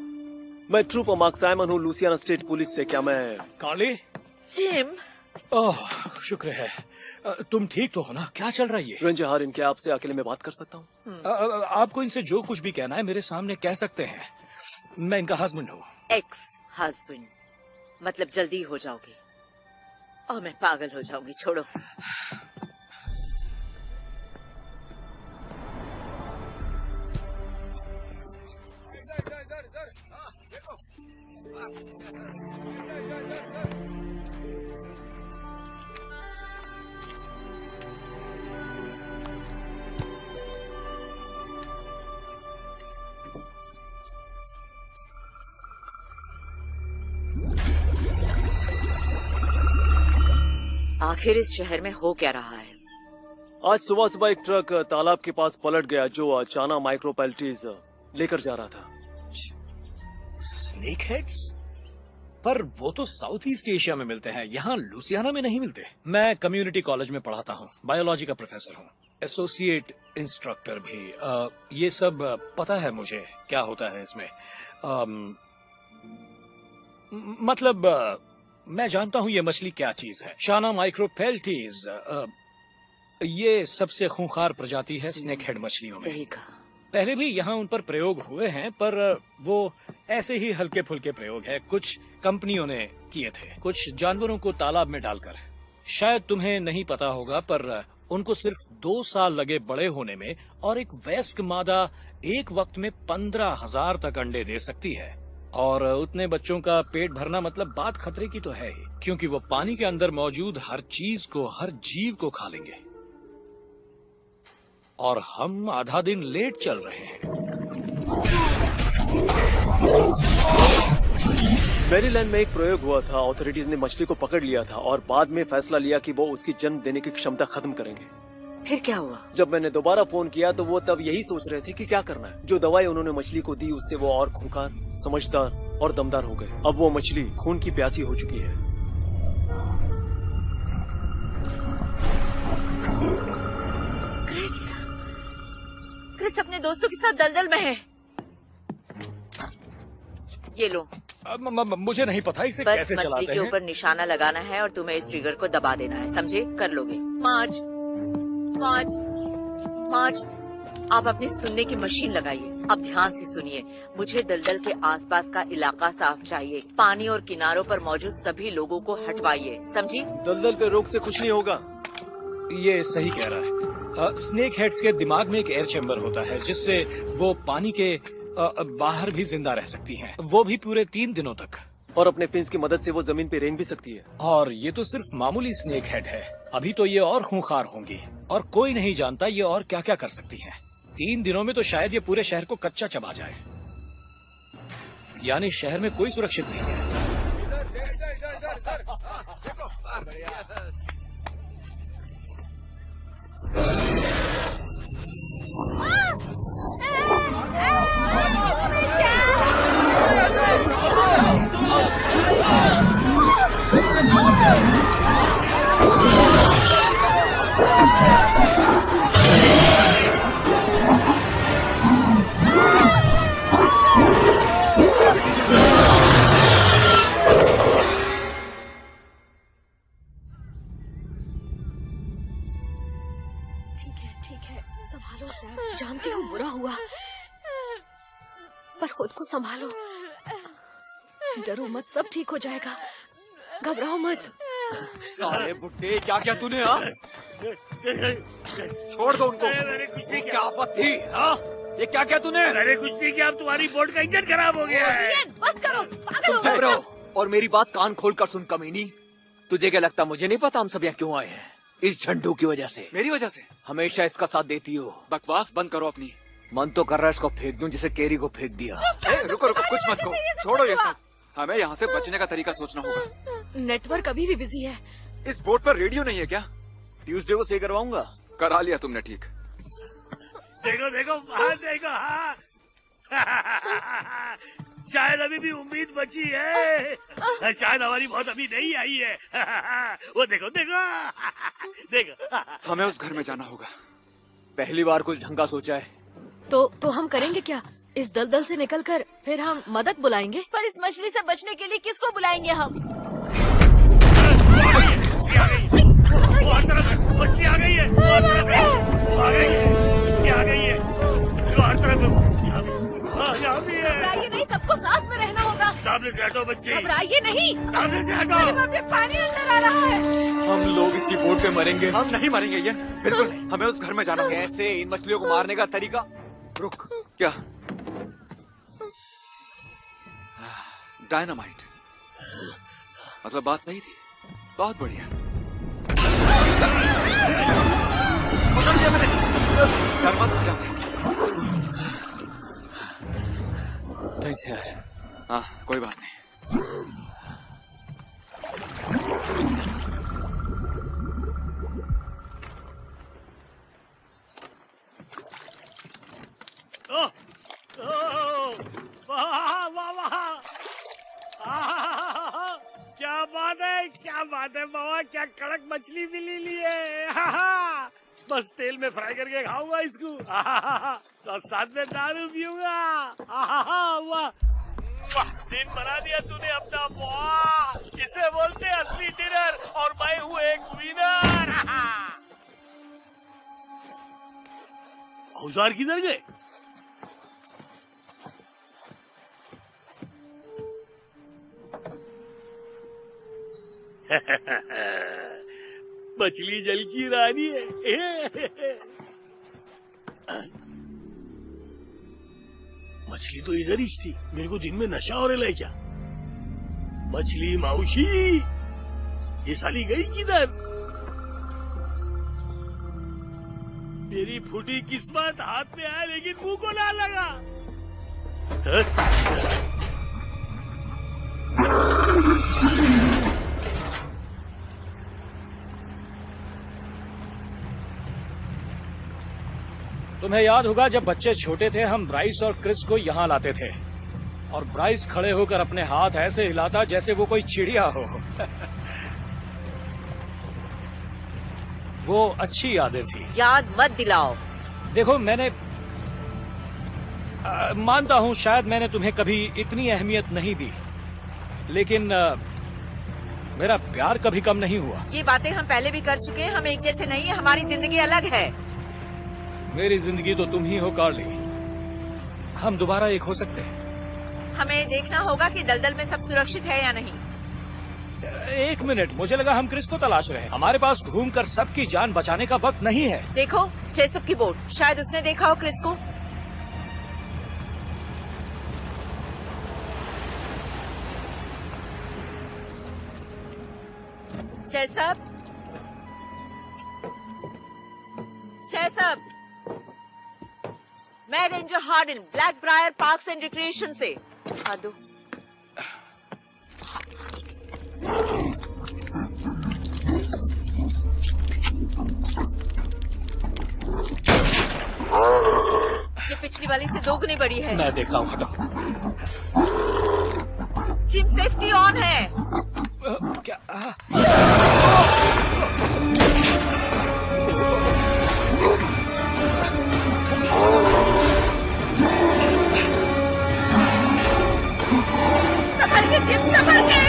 मैं ट्रूपर मार्क साइमन हूँ, लुसियाना स्टेट पुलिस से। क्या मैं कार्ली? जिम? ओह, शुक्र है। तुम ठीक तो हो ना? क्या चल रहा है? रेंजर हार्डिन, क्या आपसे अकेले में बात कर सकता हूँ? आपको इनसे जो कुछ भी कहना है मेरे सामने कह सकते हैं। मैं इनका हस्बैंड हूँ। Ex husband? मतलब जल्दी हो जाओगी और मैं पागल हो जाऊंगी। छोड़ो। आखिर इस शहर में हो क्या रहा है? आज सुबह सुबह एक ट्रक तालाब के पास पलट गया जो चाना माइक्रोपेल्टीज लेकर जा रहा था। Snake heads? पर वो तो साउथ ईस्ट एशिया में मिलते हैं, यहाँ लुसियाना में नहीं मिलते। मैं कम्युनिटी कॉलेज में पढ़ाता हूँ, बायोलॉजी का प्रोफेसर हूँ, एसोसिएट इंस्ट्रक्टर भी। ये सब पता है मुझे क्या होता है इसमें। मतलब मैं जानता हूँ ये मछली क्या चीज है। चाना माइक्रोपेल्टीज ये सबसे खूंखार प्रजाति है स्नेक हेड मछलियों में। सही कहा। पहले भी यहाँ उन पर प्रयोग हुए हैं, पर वो ऐसे ही हल्के फुल्के प्रयोग है। कुछ कंपनियों ने किए थे, कुछ जानवरों को तालाब में डालकर। शायद तुम्हें नहीं पता होगा, पर उनको सिर्फ 2 साल लगे बड़े होने में, और एक वयस्क मादा एक वक्त में 15,000 तक अंडे दे सकती है। और उतने बच्चों का पेट भरना मतलब बात खतरे की तो है ही, क्योंकि वो पानी के अंदर मौजूद हर चीज को, हर जीव को खा लेंगे। और हम आधा दिन लेट चल रहे हैं। मैरीलैंड में एक प्रयोग हुआ था। ऑथोरिटीज ने मछली को पकड़ लिया था और बाद में फैसला लिया कि वो उसकी जन्म देने की क्षमता खत्म करेंगे। फिर क्या हुआ? जब मैंने दोबारा फोन किया तो वो तब यही सोच रहे थे कि क्या करना है। जो दवाई उन्होंने मछली को दी उससे वो और खूंखार, समझदार और दमदार हो गए। अब वो मछली खून की प्यासी हो चुकी है। क्रिस अपने दोस्तों के साथ दलदल में है। ये लो। मुझे नहीं पता इसे बस कैसे चलाते हैं। मछली के ऊपर निशाना लगाना है और तुम्हें इस ट्रिगर को दबा देना है, समझे? कर लोगे। मार्ज, मार्ज, मार्ज, आप अपनी सुनने की मशीन लगाइए। अब ध्यान से सुनिए। मुझे दलदल के आसपास का इलाका साफ चाहिए। पानी और किनारों पर मौजूद सभी लोगों को हटवाइए, समझी? दलदल पे रोक से कुछ नहीं होगा। ये सही कह रहा है। स्नेक हेड्स के दिमाग में एक एयर चैम्बर होता है जिससे वो पानी के बाहर भी जिंदा रह सकती हैं, वो भी पूरे 3 दिनों तक। और अपने फिन्स की मदद से वो जमीन पे रेंग भी सकती है। और ये तो सिर्फ मामूली स्नेक हेड है, अभी तो ये और खूंखार होंगी और कोई नहीं जानता ये और क्या क्या कर सकती हैं। 3 दिनों में तो शायद ये पूरे शहर को कच्चा चबा जाए। यानी शहर में कोई सुरक्षित नहीं है। ठीक है, संभालो सैम। जानती हूँ बुरा हुआ, पर खुद को संभालो। डरो मत, सब ठीक हो जाएगा। घबराओ मत। सारे बुड्ढे, क्या क्या तूने? हाँ, छोड़ दो उनको। क्या आपत्ति? हाँ, ये क्या क्या तूने? मैंने कुछ नहीं किया। अब तुम्हारी बोट का इंजन खराब हो गया है। बस करो, पागल हो तुम गए। और मेरी बात कान खोल कर सुन कमीनी। तुझे क्या लगता मुझे नहीं पता हम सब यहाँ क्यों आए हैं? इस झंडू की वजह से। मेरी वजह से? हमेशा इसका साथ देती हो। बकवास बंद करो अपनी। मन तो कर रहा है इसको फेंक दूं जिसे केरी को फेंक दिया। रुको रुको, कुछ मत कहो, छोड़ो ये सब। हमें यहाँ से बचने का तरीका सोचना होगा। नेटवर्क अभी भी बिजी है। इस बोट पर रेडियो नहीं है क्या? ट्यूसडे को सही करवाऊंगा। करा लिया तुमने, ठीक। देखो देखो, बाहर देखो। हाँ शायद अभी भी उम्मीद बची है। शायद हमारी मौत अभी नहीं आई है। वो देखो देखो देखो। हमें उस घर में जाना होगा। पहली बार कुछ ढंग का सोचा है। तो हम करेंगे क्या? इस दलदल से निकलकर फिर हम मदद बुलाएंगे। पर इस मछली से बचने के लिए किसको बुलाएंगे हम? मछली आ गई है। आ गई है। आ गई है। यहाँ भी है। घबराइए नहीं, सबको साथ में रहना होगा। सामने से हटो बच्चे। घबराइए नहीं। सामने से हटो। पानी अंदर आ रहा है। हम लोग इसकी बोट पे मरेंगे। हम नहीं मरेंगे, ये बिल्कुल नहीं। हमें उस घर में जाना होगा। कैसे? इन मछलियों को मारने का तरीका? रुक, क्या? डायनामाइट। मतलब बात सही थी। बहुत बढ़िया। पकड़ लिया मैंने। डर मत हो जाओ। थैंक्स यार। हाँ, कोई बात नहीं। बात है मामा, क्या कड़क मछली मिली ली है। बस तेल में फ्राई करके खाऊंगा इसको, तो साथ में दारू पीऊंगा। वाह वाह, दिन बना दिया तूने अपना। वाह, इसे बोलते हैं असली डिनर, और मैं हूँ एक विनर। औजार किधर गए? मछली जल की रानी है। मछली तो इधर ही थी, मेरे को दिन में नशा हो रहा है क्या? मछली माउशी, ये साली गई किधर? मेरी फूटी किस्मत हाथ में आया लेकिन मुंह को ना लगा। तुम्हें याद होगा जब बच्चे छोटे थे हम ब्राइस और क्रिस को यहाँ लाते थे, और ब्राइस खड़े होकर अपने हाथ ऐसे हिलाता जैसे वो कोई चिड़िया हो। वो अच्छी यादें थी। याद मत दिलाओ। देखो मैंने मानता हूँ शायद मैंने तुम्हें कभी इतनी अहमियत नहीं दी, लेकिन मेरा प्यार कभी कम नहीं हुआ। ये बातें हम पहले भी कर चुके हैं, हम एक जैसे नहीं है, हमारी जिंदगी अलग है। मेरी जिंदगी तो तुम ही हो कार्ली, हम दोबारा एक हो सकते हैं। हमें देखना होगा कि दलदल में सब सुरक्षित है या नहीं। एक मिनट, मुझे लगा हम क्रिस को तलाश रहे हैं। हमारे पास घूमकर सबकी जान बचाने का वक्त नहीं है। देखो जेसप की बोट, शायद उसने देखा हो क्रिस को। जेसप, जेसप, मैं ranger harden black briar parks and recreation से। हाँ दो। ये पिछली वाली से दोगुनी बड़ी है। मैं देखता हूँ, हटो। जिम सेफ्टी ऑन है। क्या? सफर के जिम, सफर के।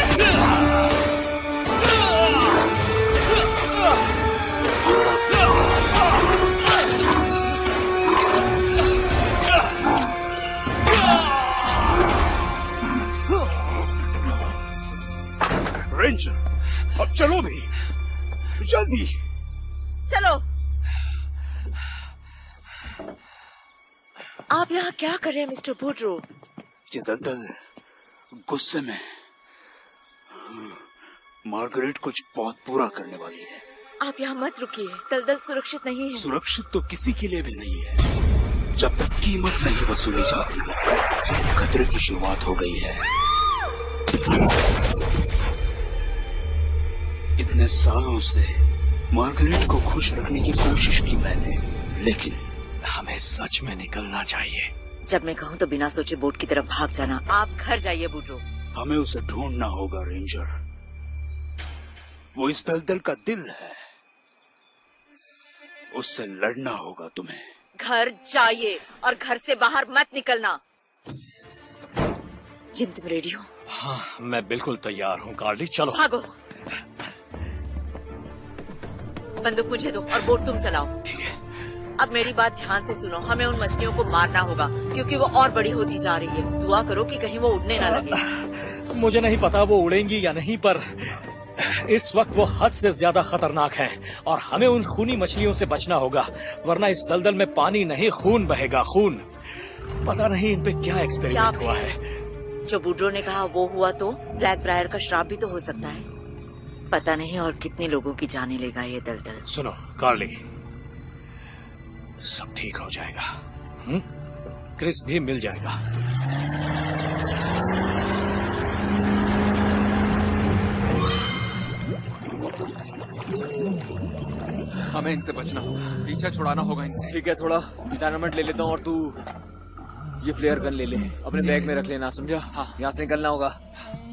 रेंजर, अब चलो भी, जल्दी चलो। आप यहाँ क्या कर रहे हैं मिस्टर वुडरो? ये दलदल गुस्से में मार्गरेट कुछ बहुत बुरा करने वाली है। आप यहाँ मत रुकिए, दलदल सुरक्षित नहीं है। सुरक्षित तो किसी के लिए भी नहीं है जब तक कीमत नहीं वसूली जाती। खतरे की शुरुआत हो गई है। इतने सालों से मार्गरेट को खुश रखने की कोशिश की मैंने, लेकिन हमें सच में निकलना चाहिए। जब मैं कहूँ तो बिना सोचे बोट की तरफ भाग जाना। आप घर जाइए वुडरो। हमें उसे ढूंढना होगा रेंजर। वो इस दलदल का दिल है, उससे लड़ना होगा तुम्हें। घर जाइए और घर से बाहर मत निकलना। जिम, तुम रेडी हो? हाँ, मैं बिल्कुल तैयार हूँ कार्ली, चलो। भागो। बंदूक मुझे दो और बोट तुम चलाओ। ठीक है। अब मेरी बात ध्यान से सुनो, हमें उन मछलियों को मारना होगा क्योंकि वो और बड़ी होती जा रही है। दुआ करो कि कहीं वो उड़ने ना लगे। मुझे नहीं पता वो उड़ेंगी या नहीं, पर इस वक्त वो हद से ज्यादा खतरनाक हैं और हमें उन खूनी मछलियों से बचना होगा, वरना इस दलदल में पानी नहीं खून बहेगा, खून। पता नहीं इन पे क्या एक्सपेरिमेंट हुआ है। जो वुडरो ने कहा वो हुआ तो ब्लैक ब्रायर का श्राप भी तो हो सकता है। पता नहीं और कितने लोगों की जाने लेगा ये दलदल। सुनो कार्ली, सब ठीक हो जाएगा। क्रिस भी मिल जाएगा। हमें इनसे बचना होगा, पीछा छुड़ाना होगा इनसे। ठीक है, थोड़ा डायनामाइट ले लेता हूँ और तू ये फ्लेयर गन ले ले, अपने बैग में रख लेना, समझा? हाँ, यहाँ से निकलना होगा।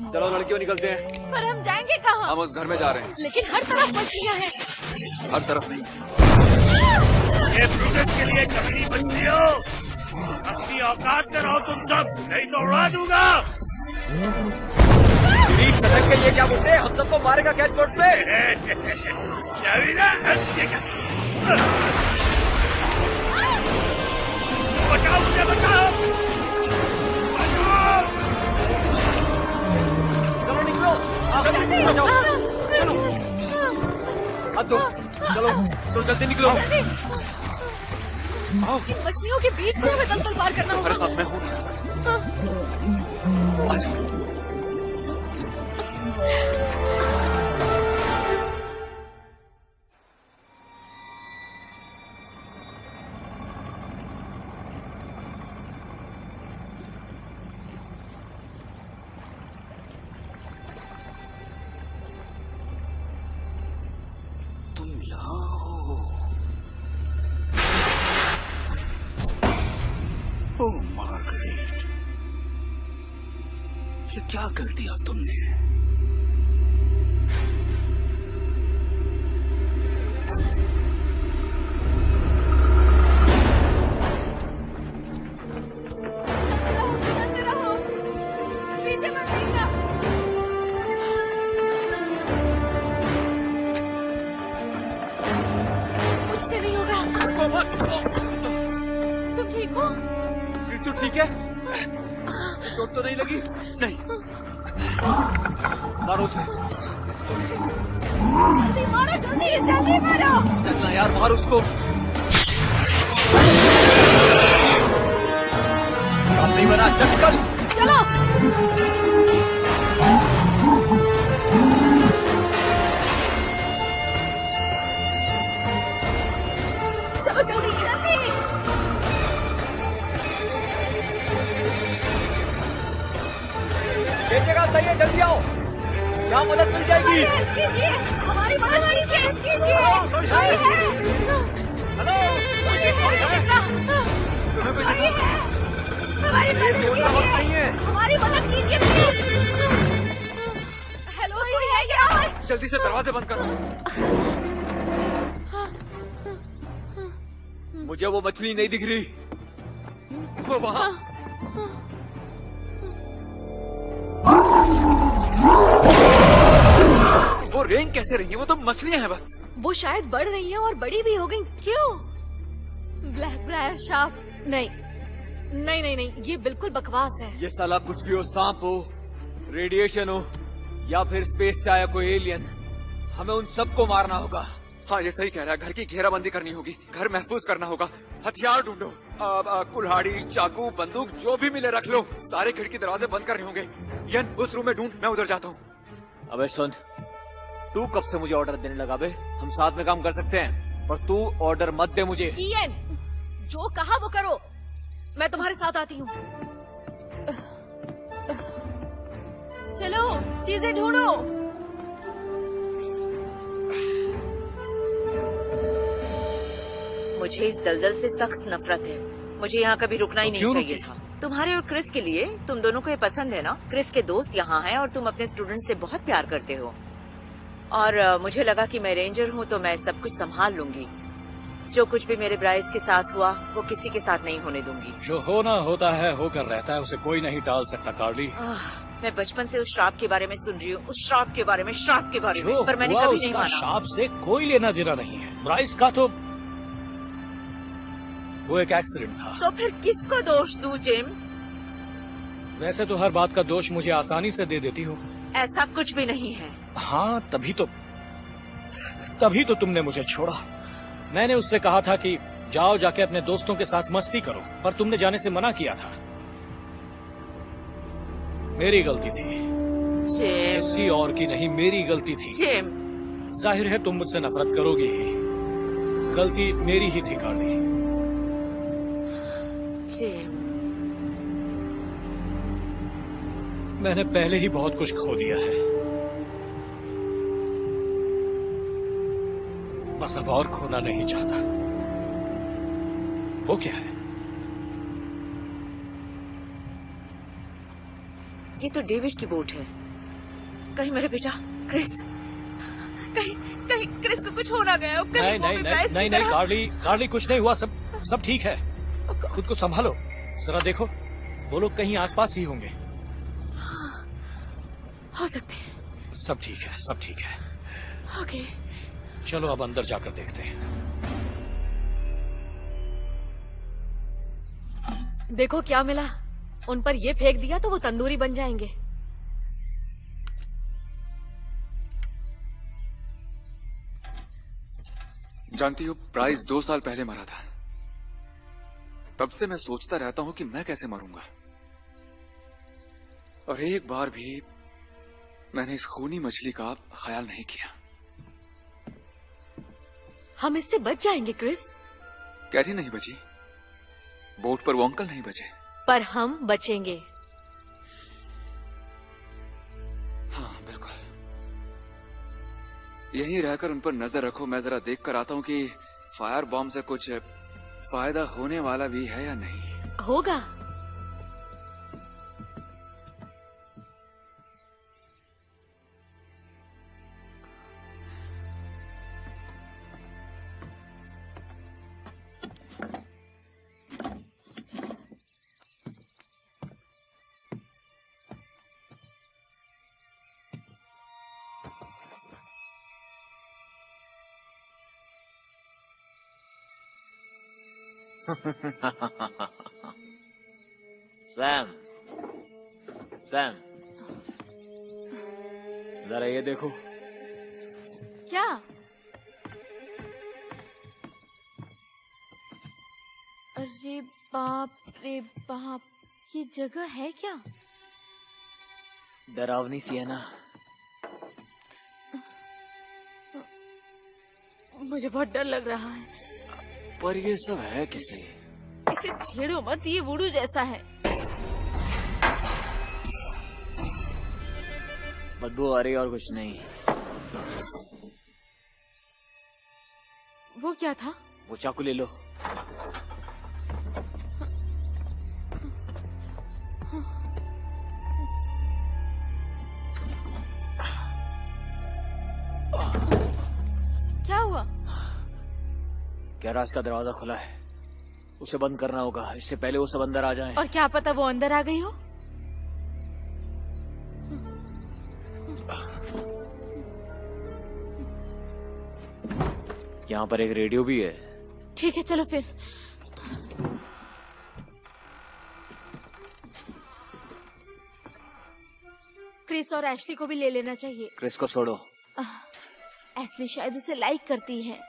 चलो लड़कियों निकलते हैं। पर हम जाएंगे कहाँ? हम उस घर में जा रहे हैं। लेकिन हर तरफ मछलियाँ हैं। हर तरफ नहीं। ये प्रूडेंस के लिए कभी बच्ची हो, अपनी औकात में रहो तुम सब, नहीं तो उड़ा दूंगा। सड़क के लिए क्या बोलते हैं? हम सबको मारेगा कैच बोर्ड पे। बचाओ मुझे, बचाओ। चलो निकलो, बचाओ। चलो अब दो, चलो जल्दी निकलो। इन मछलियों के बीच से हमें दलदल पार करना होगा। हमारे साथ मैं हूँ। तुम यहाँ हो? ओह मार्गरेट, ये क्या कर दिया तुमने? मुझसे नहीं होगा। तुम ठीक हो? तू ठीक है? चोट तो नहीं लगी? नहीं। मारो उसे। जल्दी मारो, जल्दी मारो। चलना यार, मार उसको। काम नहीं बना, चल निकल। चलो। चलो जल्दी जल्दी। ये जगह सही है, जल्दी आओ, यहाँ मदद मिल जाएगी। हमारी मदद कीजिए। हेलो, हमारी मदद कीजिए प्लीज। हेलो, कोई है क्या? जल्दी से दरवाजे बंद करो। मुझे वो मछली नहीं दिख रही। वो वहाँ। वो रेंग कैसे रही है? वो तो मछलियाँ हैं बस। वो शायद बढ़ रही है और बड़ी भी हो गई। क्यों? Black briar shark? नहीं, ये बिल्कुल बकवास है। ये साला कुछ भी हो, सांप हो, रेडिएशन हो, या फिर स्पेस से आया कोई एलियन, हमें उन सबको मारना होगा। हाँ, ये सही कह रहा है। घर की घेराबंदी करनी होगी, घर महफूज करना होगा, हथियार ढूंढो, कुल्हाड़ी, चाकू, बंदूक, जो भी मिले रख लो। सारे खिड़की दरवाजे बंद करने होंगे। यन, उस रूम में ढूंढ, मैं उधर जाता हूँ। अबे सुन, तू कब से मुझे ऑर्डर देने लगा बे? हम साथ में काम कर सकते हैं, पर तू ऑर्डर मत दे मुझे। इयन, जो कहा वो करो। मैं तुम्हारे साथ आती हूँ। चलो, चीजें ढूंढो। मुझे इस दलदल से सख्त नफरत है। मुझे यहाँ कभी रुकना ही नहीं चाहिए था। तुम्हारे और क्रिस के लिए, तुम दोनों को ये पसंद है ना? क्रिस के दोस्त यहाँ हैं और तुम अपने स्टूडेंट से बहुत प्यार करते हो। और मुझे लगा कि मैं रेंजर हूँ तो मैं सब कुछ संभाल लूंगी। जो कुछ भी मेरे ब्राइस के साथ हुआ वो किसी के साथ नहीं होने दूंगी। जो होना होता है होकर रहता है, उसे कोई नहीं टाल सकता कार्ली। मैं बचपन से उस श्राप के बारे में सुन रही हूँ, उस श्राप के बारे में, श्राप के बारे में, पर मैंने कभी नहीं माना। श्राप से कोई लेना देना नहीं है। ब्राइस का तो वो एक एक्सीडेंट था। तो फिर किसको दोष दूं जिम? वैसे तो हर बात का दोष मुझे आसानी से दे देती हो। ऐसा कुछ भी नहीं है। हाँ, तभी तो तुमने मुझे छोड़ा। मैंने उससे कहा था कि जाओ जाके अपने दोस्तों के साथ मस्ती करो, पर तुमने जाने से मना किया था। मेरी गलती थी। किसी और की नहीं, मेरी गलती थी। जिम, जाहिर है तुम मुझसे नफरत करोगी ही। गलती मेरी ही थी कार्ली। जिम, मैंने पहले ही बहुत कुछ खो दिया है, बस अब और खोना नहीं चाहता। वो क्या है? ये तो डेविड की बोट है। कहीं मेरे बेटा क्रिस, कहीं कहीं क्रिस को कुछ हो ना गया हो। कहीं वो भी ब्राइस की तरह- कार्ली कुछ नहीं हुआ, सब ठीक है। खुद को संभालो, जरा देखो, वो लोग कहीं आसपास ही होंगे। हो सकते हैं। सब ठीक है। ओके, चलो अब अंदर जाकर देखते हैं। देखो क्या मिला, उन पर ये फेंक दिया तो वो तंदूरी बन जाएंगे। जानती हो, प्राइस 2 साल पहले मरा था। तब से मैं सोचता रहता हूं कि मैं कैसे मरूंगा, और एक बार भी मैंने इस खूनी मछली का ख्याल नहीं किया। हम इससे बच जाएंगे क्रिस। कैरी नहीं बची, बोट पर वो अंकल नहीं बचे, पर हम बचेंगे। हाँ बिल्कुल। यहीं रहकर उन पर नजर रखो, मैं जरा देख कर आता हूँ कि फायर बॉम्ब से कुछ फायदा होने वाला भी है या नहीं। होगा। सैम, जरा ये देखो। क्या? अरे बाप रे बाप, ये जगह है क्या? डरावनी सी है ना? मुझे बहुत डर लग रहा है। पर ये सब है किस लिए? इसे छेड़ो मत, ये वुडू जैसा है। बदबू आ रही और कुछ नहीं। वो क्या था? वो चाकू ले लो। क्या हुआ? गैराज का दरवाजा खुला है, उसे बंद करना होगा, इससे पहले वो सब अंदर आ जाएं। और क्या पता वो अंदर आ गई हो। यहाँ पर एक रेडियो भी है। ठीक है, चलो फिर। क्रिस और एशली को भी ले लेना चाहिए। क्रिस को छोड़ो। एशली शायद उसे लाइक करती है।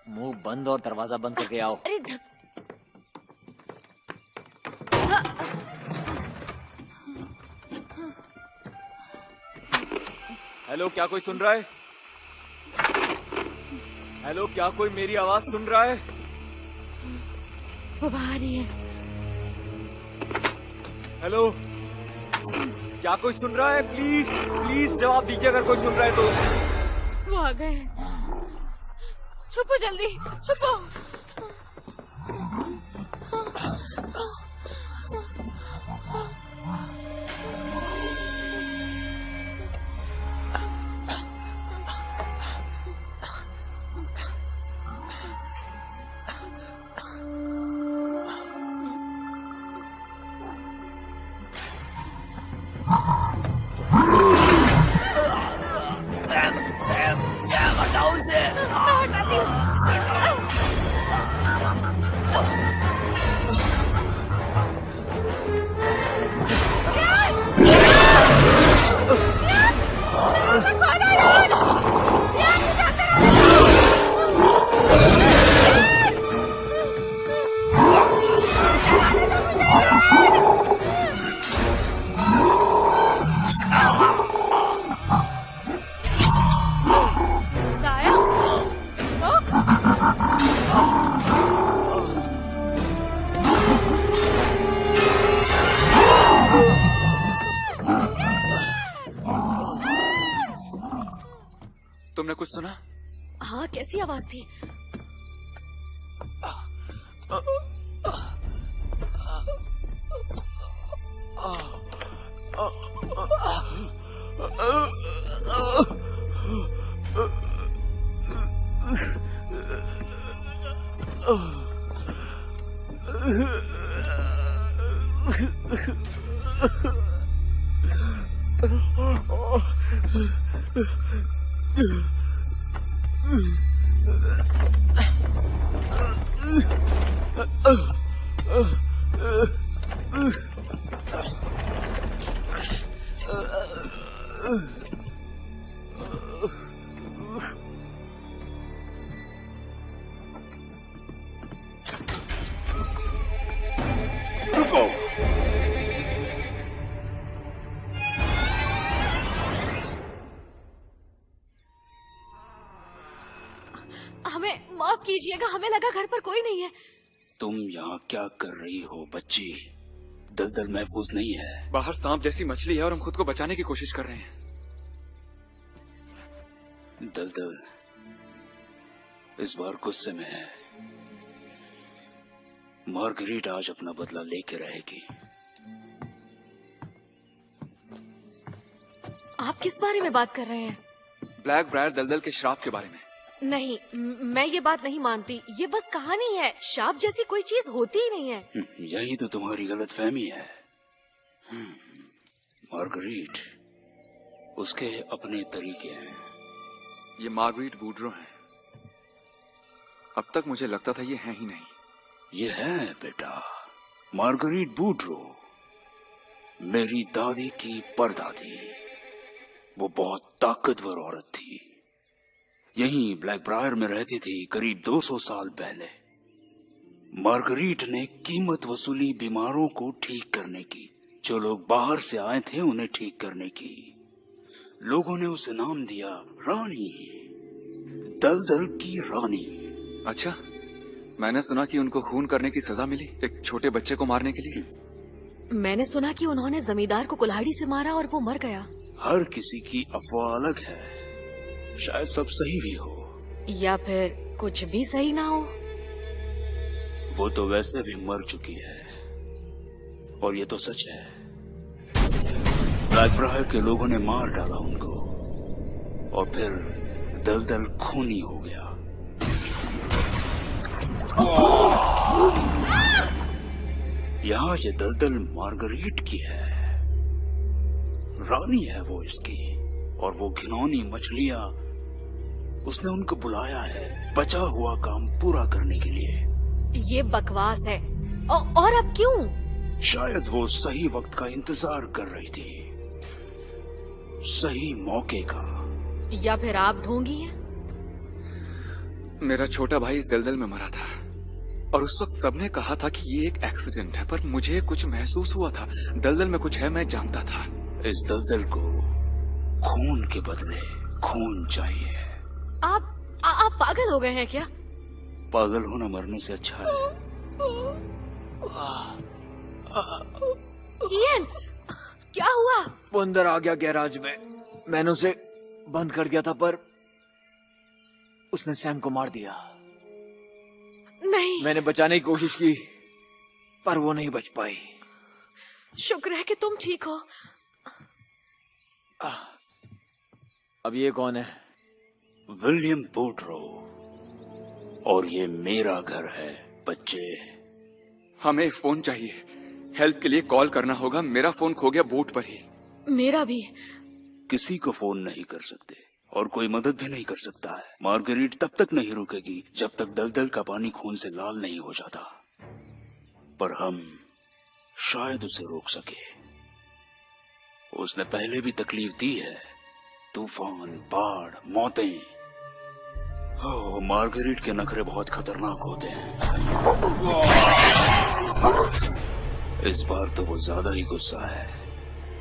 मुंह बंद और दरवाजा बंद करके आओ। अरे हेलो, क्या कोई सुन रहा है? हेलो, क्या कोई मेरी आवाज सुन रहा है? वो बाहर ही है। हेलो, क्या कोई सुन रहा है? प्लीज प्लीज जवाब दीजिए अगर कोई सुन रहा है तो। वो आ गए। छुपो जल्दी, छुपो। तुमने कुछ सुना? हाँ, कैसी आवाज थी? हमें माफ कीजिएगा, हमें लगा घर पर कोई नहीं है। तुम यहाँ क्या कर रही हो बच्ची? दलदल महफूज नहीं है। बाहर सांप जैसी मछली है और हम खुद को बचाने की कोशिश कर रहे हैं। दलदल इस बार गुस्से में है। मार्गरीट आज अपना बदला लेके रहेगी। आप किस बारे में बात कर रहे हैं? ब्लैक ब्रायर दलदल के श्राप के बारे में। नहीं, मैं ये बात नहीं मानती। ये बस कहानी है, शाप जैसी कोई चीज होती ही नहीं है। यही तो तुम्हारी गलतफहमी है। मार्गरीट, उसके अपने तरीके हैं। ये मार्गरीट वुडरो हैं। अब तक मुझे लगता था ये हैं ही नहीं। ये है बेटा, मार्गरीट वुडरो, मेरी दादी की परदादी। वो बहुत ताकतवर औरत थी। यहीं ब्लैक ब्रायर में रहती थी करीब 200 साल पहले। मार्गरीट ने कीमत वसूली बीमारों को ठीक करने की। जो लोग बाहर से आए थे उन्हें ठीक करने की। लोगों ने उसे नाम दिया रानी, दलदल की रानी। अच्छा, मैंने सुना कि उनको खून करने की सजा मिली एक छोटे बच्चे को मारने के लिए। मैंने सुना कि उन्होंने जमींदार को कुल्हाड़ी से मारा और वो मर गया। हर किसी की अफवाह अलग है। शायद सब सही भी हो या फिर कुछ भी सही ना हो। वो तो वैसे भी मर चुकी है और ये तो सच है। ब्लैक ब्रायर के लोगों ने मार डाला उनको और फिर दलदल खूनी हो गया। यहाँ ये दलदल मार्गरीट की है, रानी है वो इसकी। और वो घिनौनी मछलियां, उसने उनको बुलाया है बचा हुआ काम पूरा करने के लिए। ये बकवास है। और अब क्यों? शायद वो सही वक्त का इंतजार कर रही थी, सही मौके का। या फिर आप ढोंगी हैं? मेरा छोटा भाई इस दलदल में मरा था और उस वक्त सबने कहा था कि ये एक एक्सीडेंट है, पर मुझे कुछ महसूस हुआ था। दलदल में कुछ है, मैं जानता था। इस दलदल को खून के बदले खून चाहिए। आप पागल हो गए हैं क्या? पागल होना मरने से अच्छा है। इयन, क्या हुआ? वो अंदर आ गया गैराज में। मैंने उसे बंद कर दिया था पर उसने सैम को मार दिया। नहीं। मैंने बचाने की कोशिश की पर वो नहीं बच पाई। शुक्र है कि तुम ठीक हो। अब ये कौन है? विलियम वुडरो, और ये मेरा घर है बच्चे। हमें एक फोन चाहिए, हेल्प के लिए कॉल करना होगा। मेरा फोन खो गया बोट पर ही। मेरा भी। किसी को फोन नहीं कर सकते और कोई मदद भी नहीं कर सकता है। मार्गरीट तब तक नहीं रुकेगी जब तक दलदल का पानी खून से लाल नहीं हो जाता। पर हम शायद उसे रोक सके। उसने पहले भी तकलीफ दी है, तूफान, बाढ़, मौतें। ओह, मार्गरीट के नखरे बहुत खतरनाक होते हैं। इस बार तो वो ज्यादा ही गुस्सा है।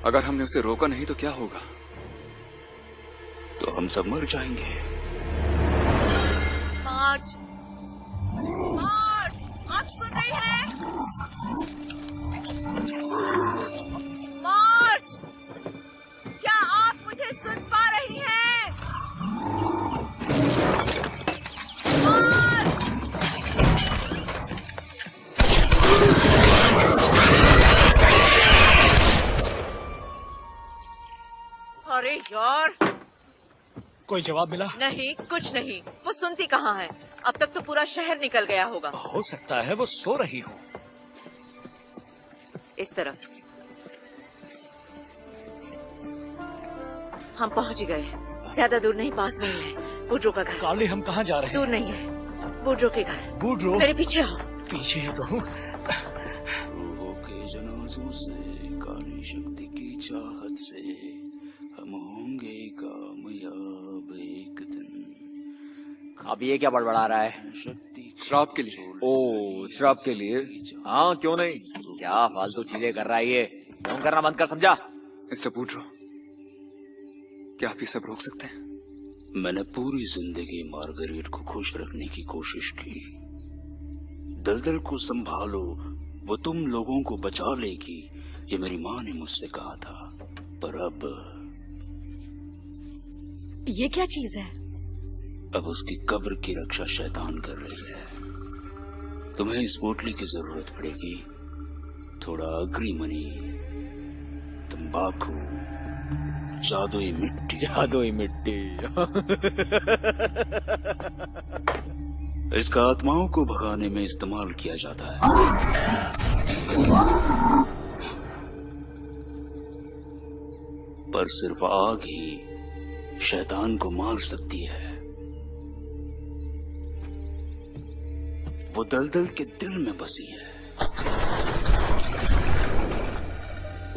अगर हमने उसे रोका नहीं तो क्या होगा? तो हम सब मर जाएंगे। मार्च, मार्च, आप सुन रही हैं? मार्च, क्या आप मुझे सुन पा रही हैं? मार्च! अरे यार, कोई जवाब मिला? नहीं, कुछ नहीं। वो सुनती कहाँ है? अब तक तो पूरा शहर निकल गया होगा। हो सकता है वो सो रही हो। इस तरफ। हम पहुंच गए। ज्यादा दूर नहीं, पास में ही है बूड्रो का घर। कार्ली, हम कहाँ जा रहे हैं? दूर नहीं है, बूड्रो के घर। बूड्रो? मेरे पीछे आओ। पीछे ही तो हूँ। रूहों के जनाजों से, काली शक्ति की चाहत से हम होंगे कामयाब एक दिन। अब ये क्या बड़बड़ा रहा है? श्राप के लिए। ओ, श्राप के लिए? हाँ, क्यों नहीं? क्या फालतू चीजें कर रहा है ये? फोन करना बंद कर, समझा? मिस्टर बूड्रो, क्या आप ये सब रोक सकते हैं? मैंने पूरी जिंदगी मार्गरेट को खुश रखने की कोशिश की। दलदल को संभालो, वो तुम लोगों को बचा लेगी, ये मेरी माँ ने मुझसे कहा था। पर ये क्या चीज है? अब उसकी कब्र की रक्षा शैतान कर रही है। तुम्हें इस पोटली की जरूरत पड़ेगी। थोड़ा अग्री मनी, तंबाकू, जादुई मिट्टी। जादुई मिट्टी। इसका आत्माओं को भगाने में इस्तेमाल किया जाता है। पर सिर्फ आग ही शैतान को मार सकती है। वो दलदल के दिल में बसी है।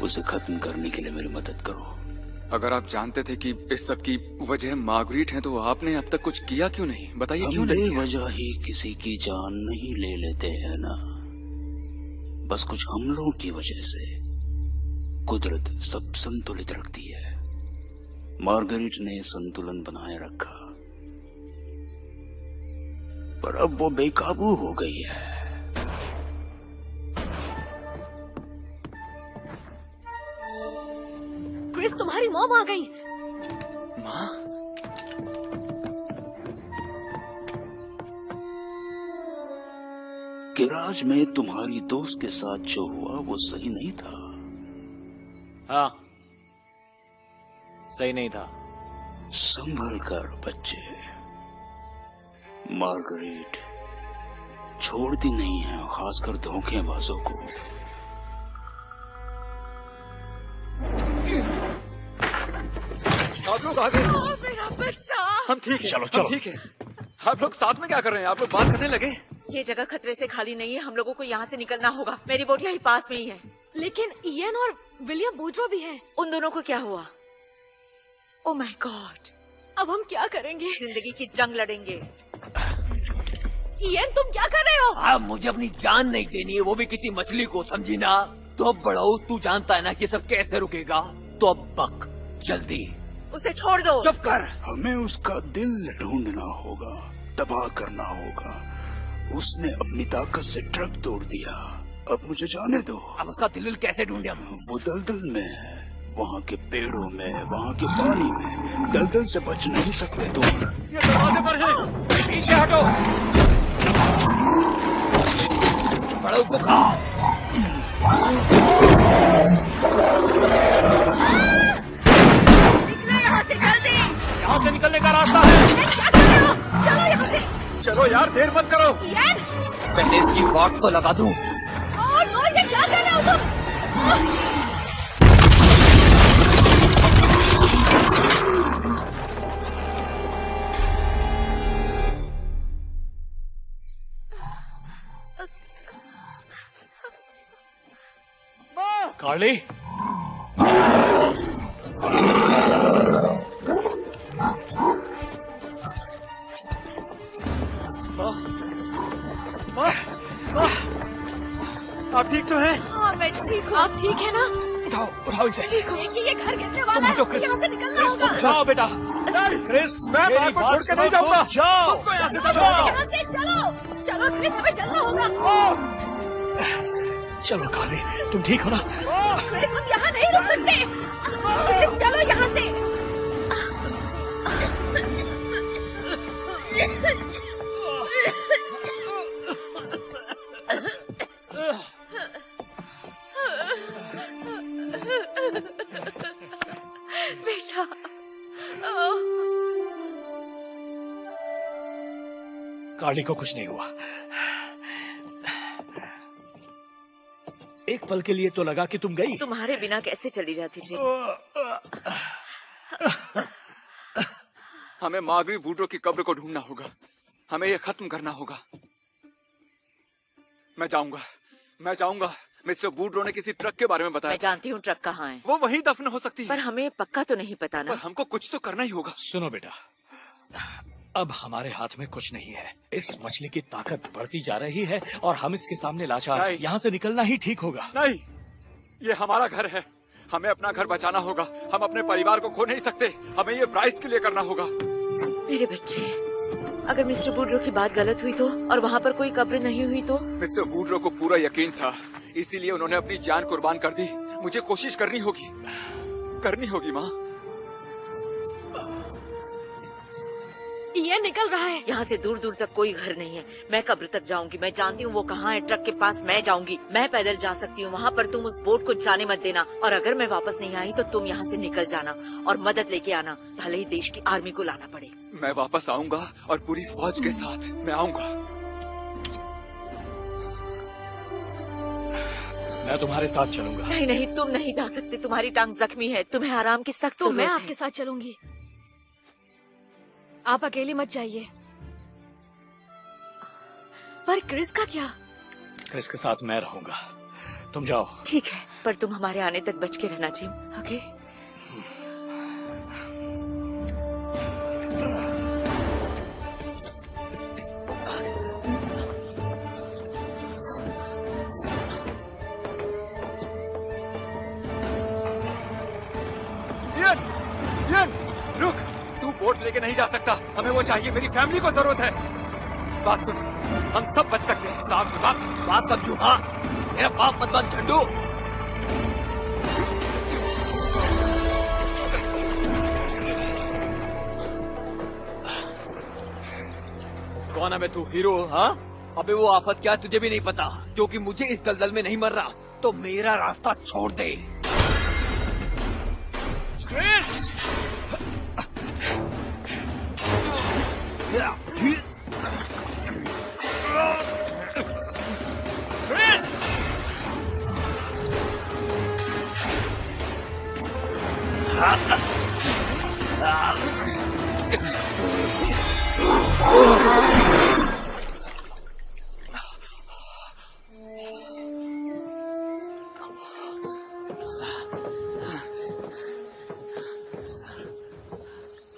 उसे खत्म करने के लिए मेरी मदद करो। अगर आप जानते थे कि इस सब की वजह मार्गरेट है, तो आपने अब तक कुछ किया क्यों नहीं? बताइए क्यों नहीं? बेवजह ही किसी की जान नहीं ले लेते हैं ना। बस कुछ हमलों की वजह से कुदरत सब संतुलित रखती है। मार्गरेट ने संतुलन बनाए रखा, पर अब वो बेकाबू हो गई है। क्रिस, तुम्हारी मॉम आ गई। माँ? गिराज में तुम्हारी दोस्त के साथ जो हुआ वो सही नहीं था। हाँ, सही नहीं था। संभल कर बच्चे। मार्गरेट छोड़ती नहीं है, खासकर धोखेबाजों को। आप लोग आगे। मेरा बच्चा। हम ठीक है। चलो, हम ठीक है। आप लोग साथ में क्या कर रहे हैं? आप लोग बात करने लगे? ये जगह खतरे से खाली नहीं है, हम लोगों को यहाँ से निकलना होगा। मेरी बोट यही पास में ही है। लेकिन इयन और विलियम बूड्रो भी हैं। उन दोनों को क्या हुआ? ओह माय गॉड, अब हम क्या करेंगे? जिंदगी की जंग लड़ेंगे। इयन, तुम क्या कर रहे हो? अब मुझे अपनी जान नहीं देनी है, वो भी किसी मछली को, समझी ना? तो अब बढ़ाओ, तू जानता है ना कि सब कैसे रुकेगा। तो अब बक जल्दी। उसे छोड़ दो। चुप कर। हमें उसका दिल ढूंढना होगा, तबाह करना होगा। उसने अपनी ताकत से ट्रक तोड़ दिया। अब मुझे जाने दो। अब उसका दिल कैसे ढूंढे हम? वो दलदल में है, वहाँ के पेड़ों में, वहाँ के पानी में। दलदल से बच नहीं सकते तुम। ये दरवाजे पर है, पीछे हटो। बड़ों को खाओ। निकलो यहाँ से जल्दी। यहाँ से निकलने का रास्ता है। क्या कर रहे हो? चलो यहाँ से। चलो यार, देर मत करो। इयन! पहले इसकी वाट को लगा दूं। नो, ये क्या कर रहे हो तुम? कार्ली, आप ठीक तो हैं? हाँ, मैं ठीक हूँ। आप ठीक है ना? उठाओ इसे। ठीक हो? देखिए, ये घर गिरने वाला है। यहाँ से निकलना होगा। जाओ बेटा। क्रिस, मैं मेरी बात को बात छोड़ के सुनो नहीं तो जाऊंगा। जाओ। तुमको यहाँ से जाओ। यहाँ से चलो। चलो क्रिस, हमें चलना होगा। चलो कार्ली, तुम ठीक हो ना? क्रिस, हम यहाँ नहीं रुक सकते। क्रिस, चलो यहाँ से। बेटा, कार्ली को कुछ नहीं हुआ। एक पल के लिए तो लगा कि तुम गई। तुम्हारे बिना कैसे चली जाती थी? हमें मार्गरी वुड्रो की कब्र को ढूंढना होगा। हमें ये खत्म करना होगा। मैं जाऊंगा। मिस्टर वुड्रो ने किसी ट्रक के बारे में बताया। मैं जानती हूँ ट्रक कहाँ है। वो वहीं दफन हो सकती है। पर हमें पक्का तो नहीं पता ना। पर हमको कुछ तो करना ही होगा। सुनो बेटा, अब हमारे हाथ में कुछ नहीं है। इस मछली की ताकत बढ़ती जा रही है और हम इसके सामने लाचार हैं। यहाँ से निकलना ही ठीक होगा। नहीं, ये हमारा घर है। हमें अपना घर बचाना होगा। हम अपने परिवार को खो नहीं सकते। हमें ये प्राइस के लिए करना होगा। मेरे बच्चे, अगर मिस्टर वुड्रो की बात गलत हुई तो, और वहाँ पर कोई कब्र नहीं हुई तो? मिस्टर वुड्रो को पूरा यकीन था, इसीलिए उन्होंने अपनी जान कुर्बान कर दी। मुझे कोशिश करनी होगी माँ। ये निकल रहा है। यहाँ से दूर दूर तक कोई घर नहीं है। मैं कब्र तक जाऊंगी। मैं जानती हूँ वो कहाँ है। ट्रक के पास मैं जाऊंगी। मैं पैदल जा सकती हूँ वहाँ पर। तुम उस बोट को जाने मत देना। और अगर मैं वापस नहीं आई तो तुम यहाँ से निकल जाना और मदद लेके आना। भले ही देश की आर्मी को लाना पड़े। मैं वापस आऊंगा और पूरी फौज के साथ मैं आऊंगा। मैं तुम्हारे साथ चलूंगा। नहीं, तुम नहीं जा सकते। तुम्हारी टांग जख्मी है। तुम्हें आराम की सख्त तो मैं जरूरत है। आपके साथ चलूंगी। आप अकेले मत जाइए। पर क्रिस का क्या? क्रिस के साथ मैं रहूंगा। तुम जाओ। ठीक है, पर तुम हमारे आने तक बच के रहना, जिम। ओके? रुक, तू बोट लेके नहीं जा सकता। हमें वो चाहिए। मेरी फैमिली को जरूरत है। बात सुन, हम सब बच सकते हैं। बात समझू। हाँ, मेरा बाप मत बन झंडू। कौन है मैं? तू हीरो? हाँ, अबे वो आफत क्या तुझे भी नहीं पता, क्योंकि मुझे इस दलदल में नहीं मर रहा तो मेरा रास्ता छोड़ दे।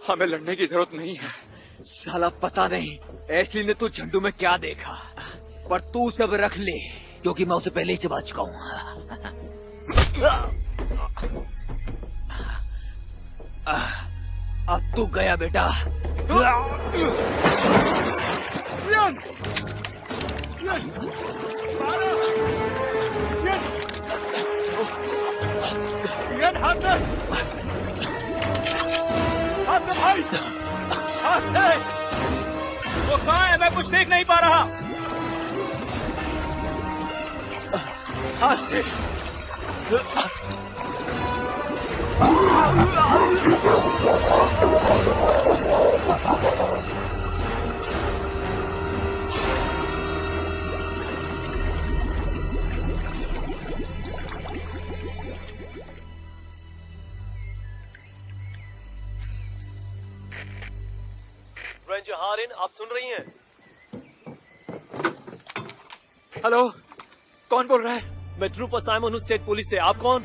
हमें लड़ने की जरूरत नहीं है। साला पता नहीं एशली ने तू झंडू में क्या देखा, पर तू सब रख ले क्योंकि मैं उसे पहले ही चबा चुका हूँ। अब तू गया बेटा। वो कहाँ है? मैं कुछ देख नहीं पा रहा। रेंजर हारिन, आप सुन रही हैं? हेलो, कौन बोल रहा है? मैं ट्रूपर साइमन हूँ, स्टेट पुलिस से। आप कौन?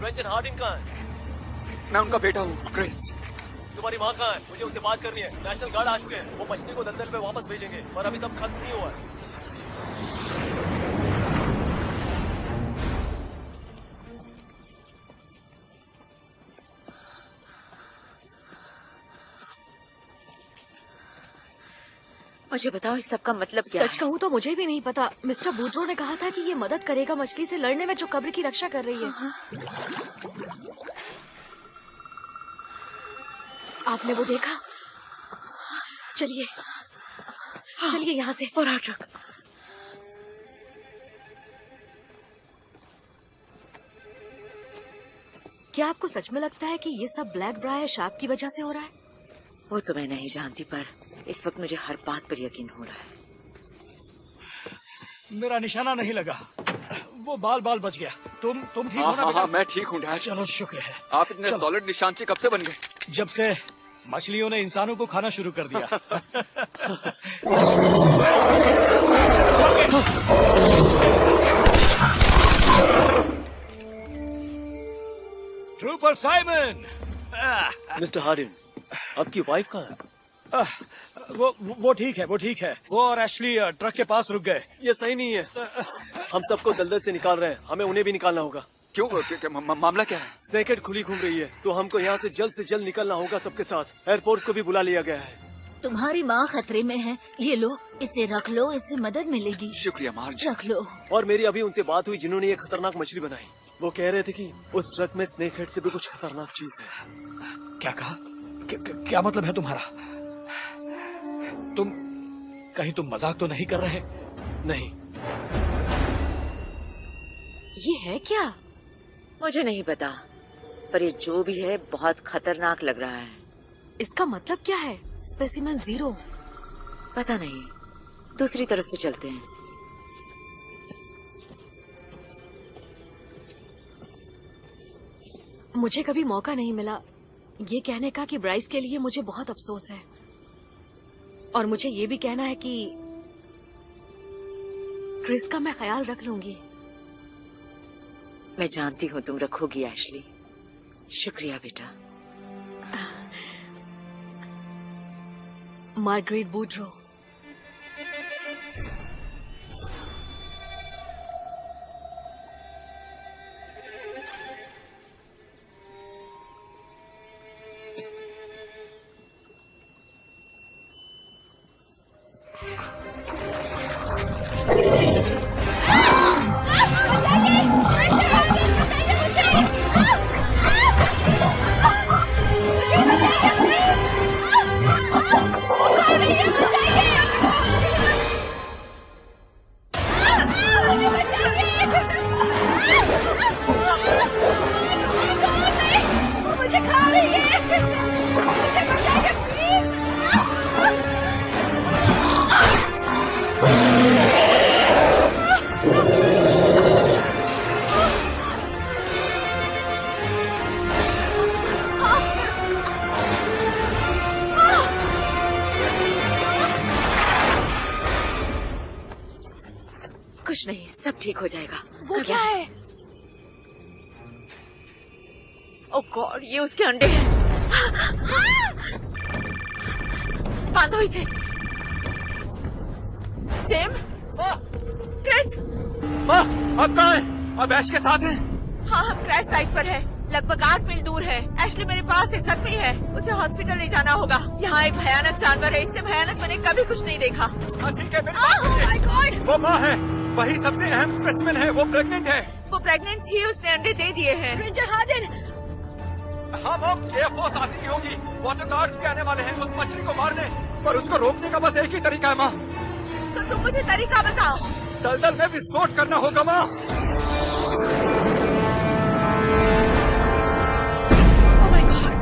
रेंजर हार्डिन कहाँ है? मैं उनका बेटा हूँ, क्रिस। तुम्हारी माँ कहाँ है? मुझे उनसे बात करनी है। नेशनल गार्ड आ चुके हैं। वो मछली को दलदल पे वापस भेजेंगे, पर अभी सब खत्म नहीं हुआ है। मुझे बताओ इस सब का मतलब क्या सच कहूँ तो मुझे भी नहीं पता। मिस्टर वुड्रो ने कहा था कि ये मदद करेगा मछली से लड़ने में जो कब्र की रक्षा कर रही है। आपने वो देखा? चलिए चलिए यहाँ से। और ट्रक। क्या आपको सच में लगता है कि ये सब ब्लैक ब्रायर शार्प की वजह से हो रहा है? वो तो मैं नहीं जानती, पर इस वक्त मुझे हर बात पर यकीन हो रहा है। मेरा निशाना नहीं लगा। वो बाल बच गया। तुम ठीक हो ना? हाँ, मैं ठीक हूँ डैड। चलो शुक्र है। आप इतने सॉलिड निशांची कब से बन गए? जब से मछलियों ने इंसानों को खाना शुरू कर दिया। Trooper Simon. मिस्टर हार्डिन, आपकी वाइफ कहाँ है? वो ठीक है, वो और एशली ट्रक के पास रुक गए। ये सही नहीं है। हम सबको दलदल से निकाल रहे हैं, हमें उन्हें भी निकालना होगा। क्यों? मामला क्या है? स्नेकहेड खुली घूम रही है, तो हमको यहाँ से जल्द निकलना होगा सबके साथ। एयरपोर्ट को भी बुला लिया गया है। तुम्हारी माँ खतरे में है, ये लो, इसे रख लो, इससे मदद मिलेगी। शुक्रिया मार्ज। रख लो। और मेरी अभी उनसे बात हुई जिन्होंने ये खतरनाक मछली बनाई। वो कह रहे थे कि उस ट्रक में स्नेकहेड से भी कुछ खतरनाक चीज है। क्या कहा? क्या मतलब है तुम्हारा? तुम मजाक तो नहीं कर रहे? नहीं। ये है क्या? मुझे नहीं पता, पर ये जो भी है बहुत खतरनाक लग रहा है। इसका मतलब क्या है? स्पेसिमेन 0। पता नहीं, दूसरी तरफ से चलते हैं। मुझे कभी मौका नहीं मिला ये कहने का कि ब्राइस के लिए मुझे बहुत अफसोस है, और मुझे ये भी कहना है कि क्रिस का मैं ख्याल रख लूंगी। मैं जानती हूँ तुम रखोगी एशली। शुक्रिया बेटा। मार्गरेट बूड्रो। कुछ नहीं, सब ठीक हो जाएगा। वो क्या है? ओह गॉड, ये उसके अंडे हैं। बांधो इसे। Tim, Chris. आप कहाँ हैं? आप ऐश के साथ हैं? हाँ, हम क्रैश साइट पर हैं। लगभग 8 मील दूर है। एशली मेरे पास एक जख्मी है, उसे हॉस्पिटल ले जाना होगा। यहाँ एक भयानक जानवर है, इससे भयानक मैंने कभी कुछ नहीं देखा। ठीक है, वो माँ है, वही सबसे अहम स्पेसिमेन है। वो प्रेग्नेंट है। वो प्रेग्नेंट थी, उसने अंडे दे दिए हैं। Ranger Hardin. हाँ मॉम, फोर्स आती होगी। वाटर गार्ड्स भी आने वाले हैं उस मछली को मारने, पर उसको रोकने का बस एक ही तरीका है माँ। तो तुम मुझे तरीका बताओ। दलदल में विस्फोट करना होगा माँ। Oh my God.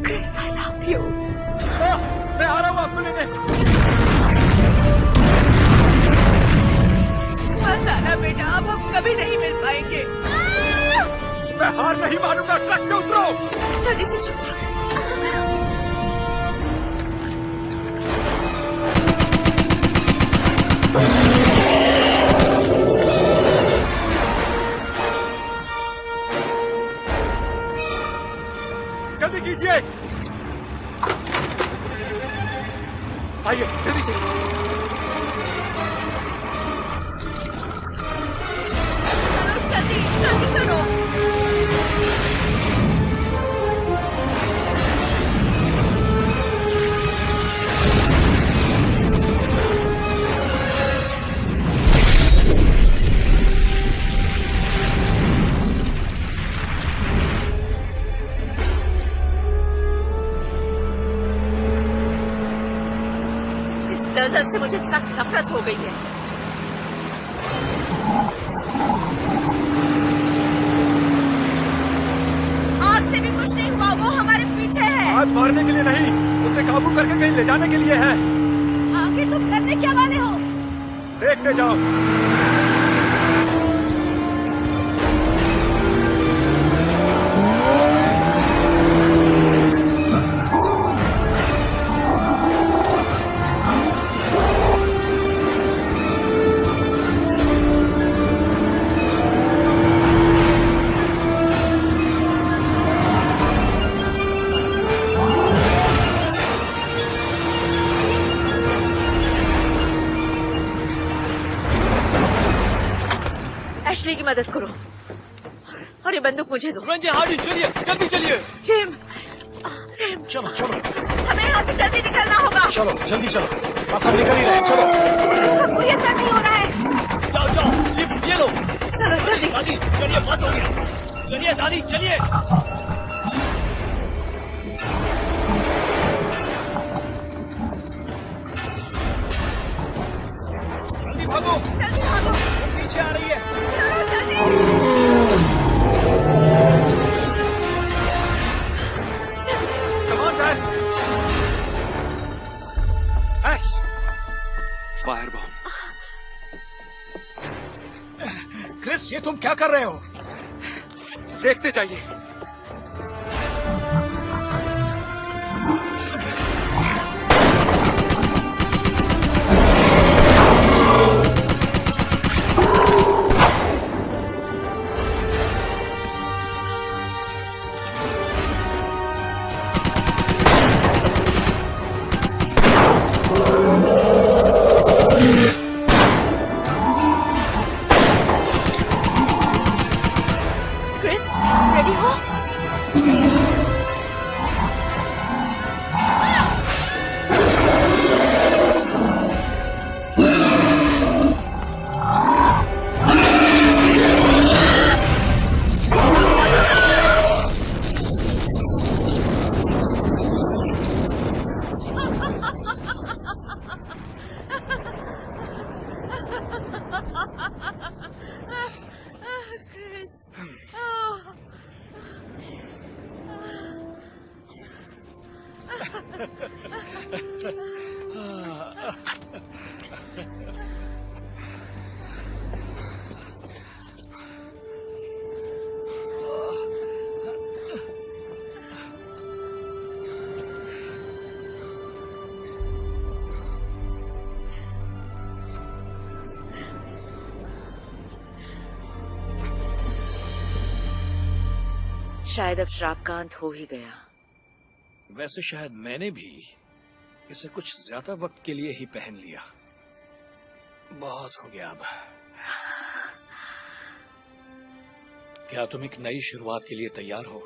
Chris, I love you. मैं आ रहा हूँ आपको लेने। मत आना बेटा, अब हम कभी नहीं मिल पाएंगे। मैं हार नहीं मानूंगा, ट्रक से उतरो। जल्दी से चल जाओ। जल्दी कीजिए। आइए जल्दी चलिए। जल्दी जल्दी चलो। दलदल से मुझे सख्त नफरत हो गई है। आग से भी कुछ नहीं हुआ, वो हमारे पीछे है। शायद मारने के लिए नहीं, उसे काबू करके कहीं ले जाने के लिए है। आखिर तुम करने क्या वाले हो? देखते जाओ। एशली की मदद करो और ये बंदूक मुझे दो। हार्डी चलिए, जल्दी चलिए। जिम, जिम, चलो चलो, हमें यहाँ से जल्दी निकलना होगा। चलो जल्दी चलो, बस हम निकल ही रहे हैं, चलो। कोई असर नहीं हो रहा है। जाओ जाओ, जिप ये लो। चलो जल्दी। दादी चलिए, बात हो गया। चलिए दादी चलिए। जल्दी भागो, जल्दी भागो, पीछे आ रही है। चलो जल्दी। Come on, Dad. Ash, fire bomb. Chris, ये तुम क्या कर रहे हो? देखते जाइए। क्रिस, रेडी हो? शायद अब श्राप का अंत हो ही गया। वैसे शायद मैंने भी इसे कुछ ज्यादा वक्त के लिए ही पहन लिया। बहुत हो गया अब। क्या तुम एक नई शुरुआत के लिए तैयार हो?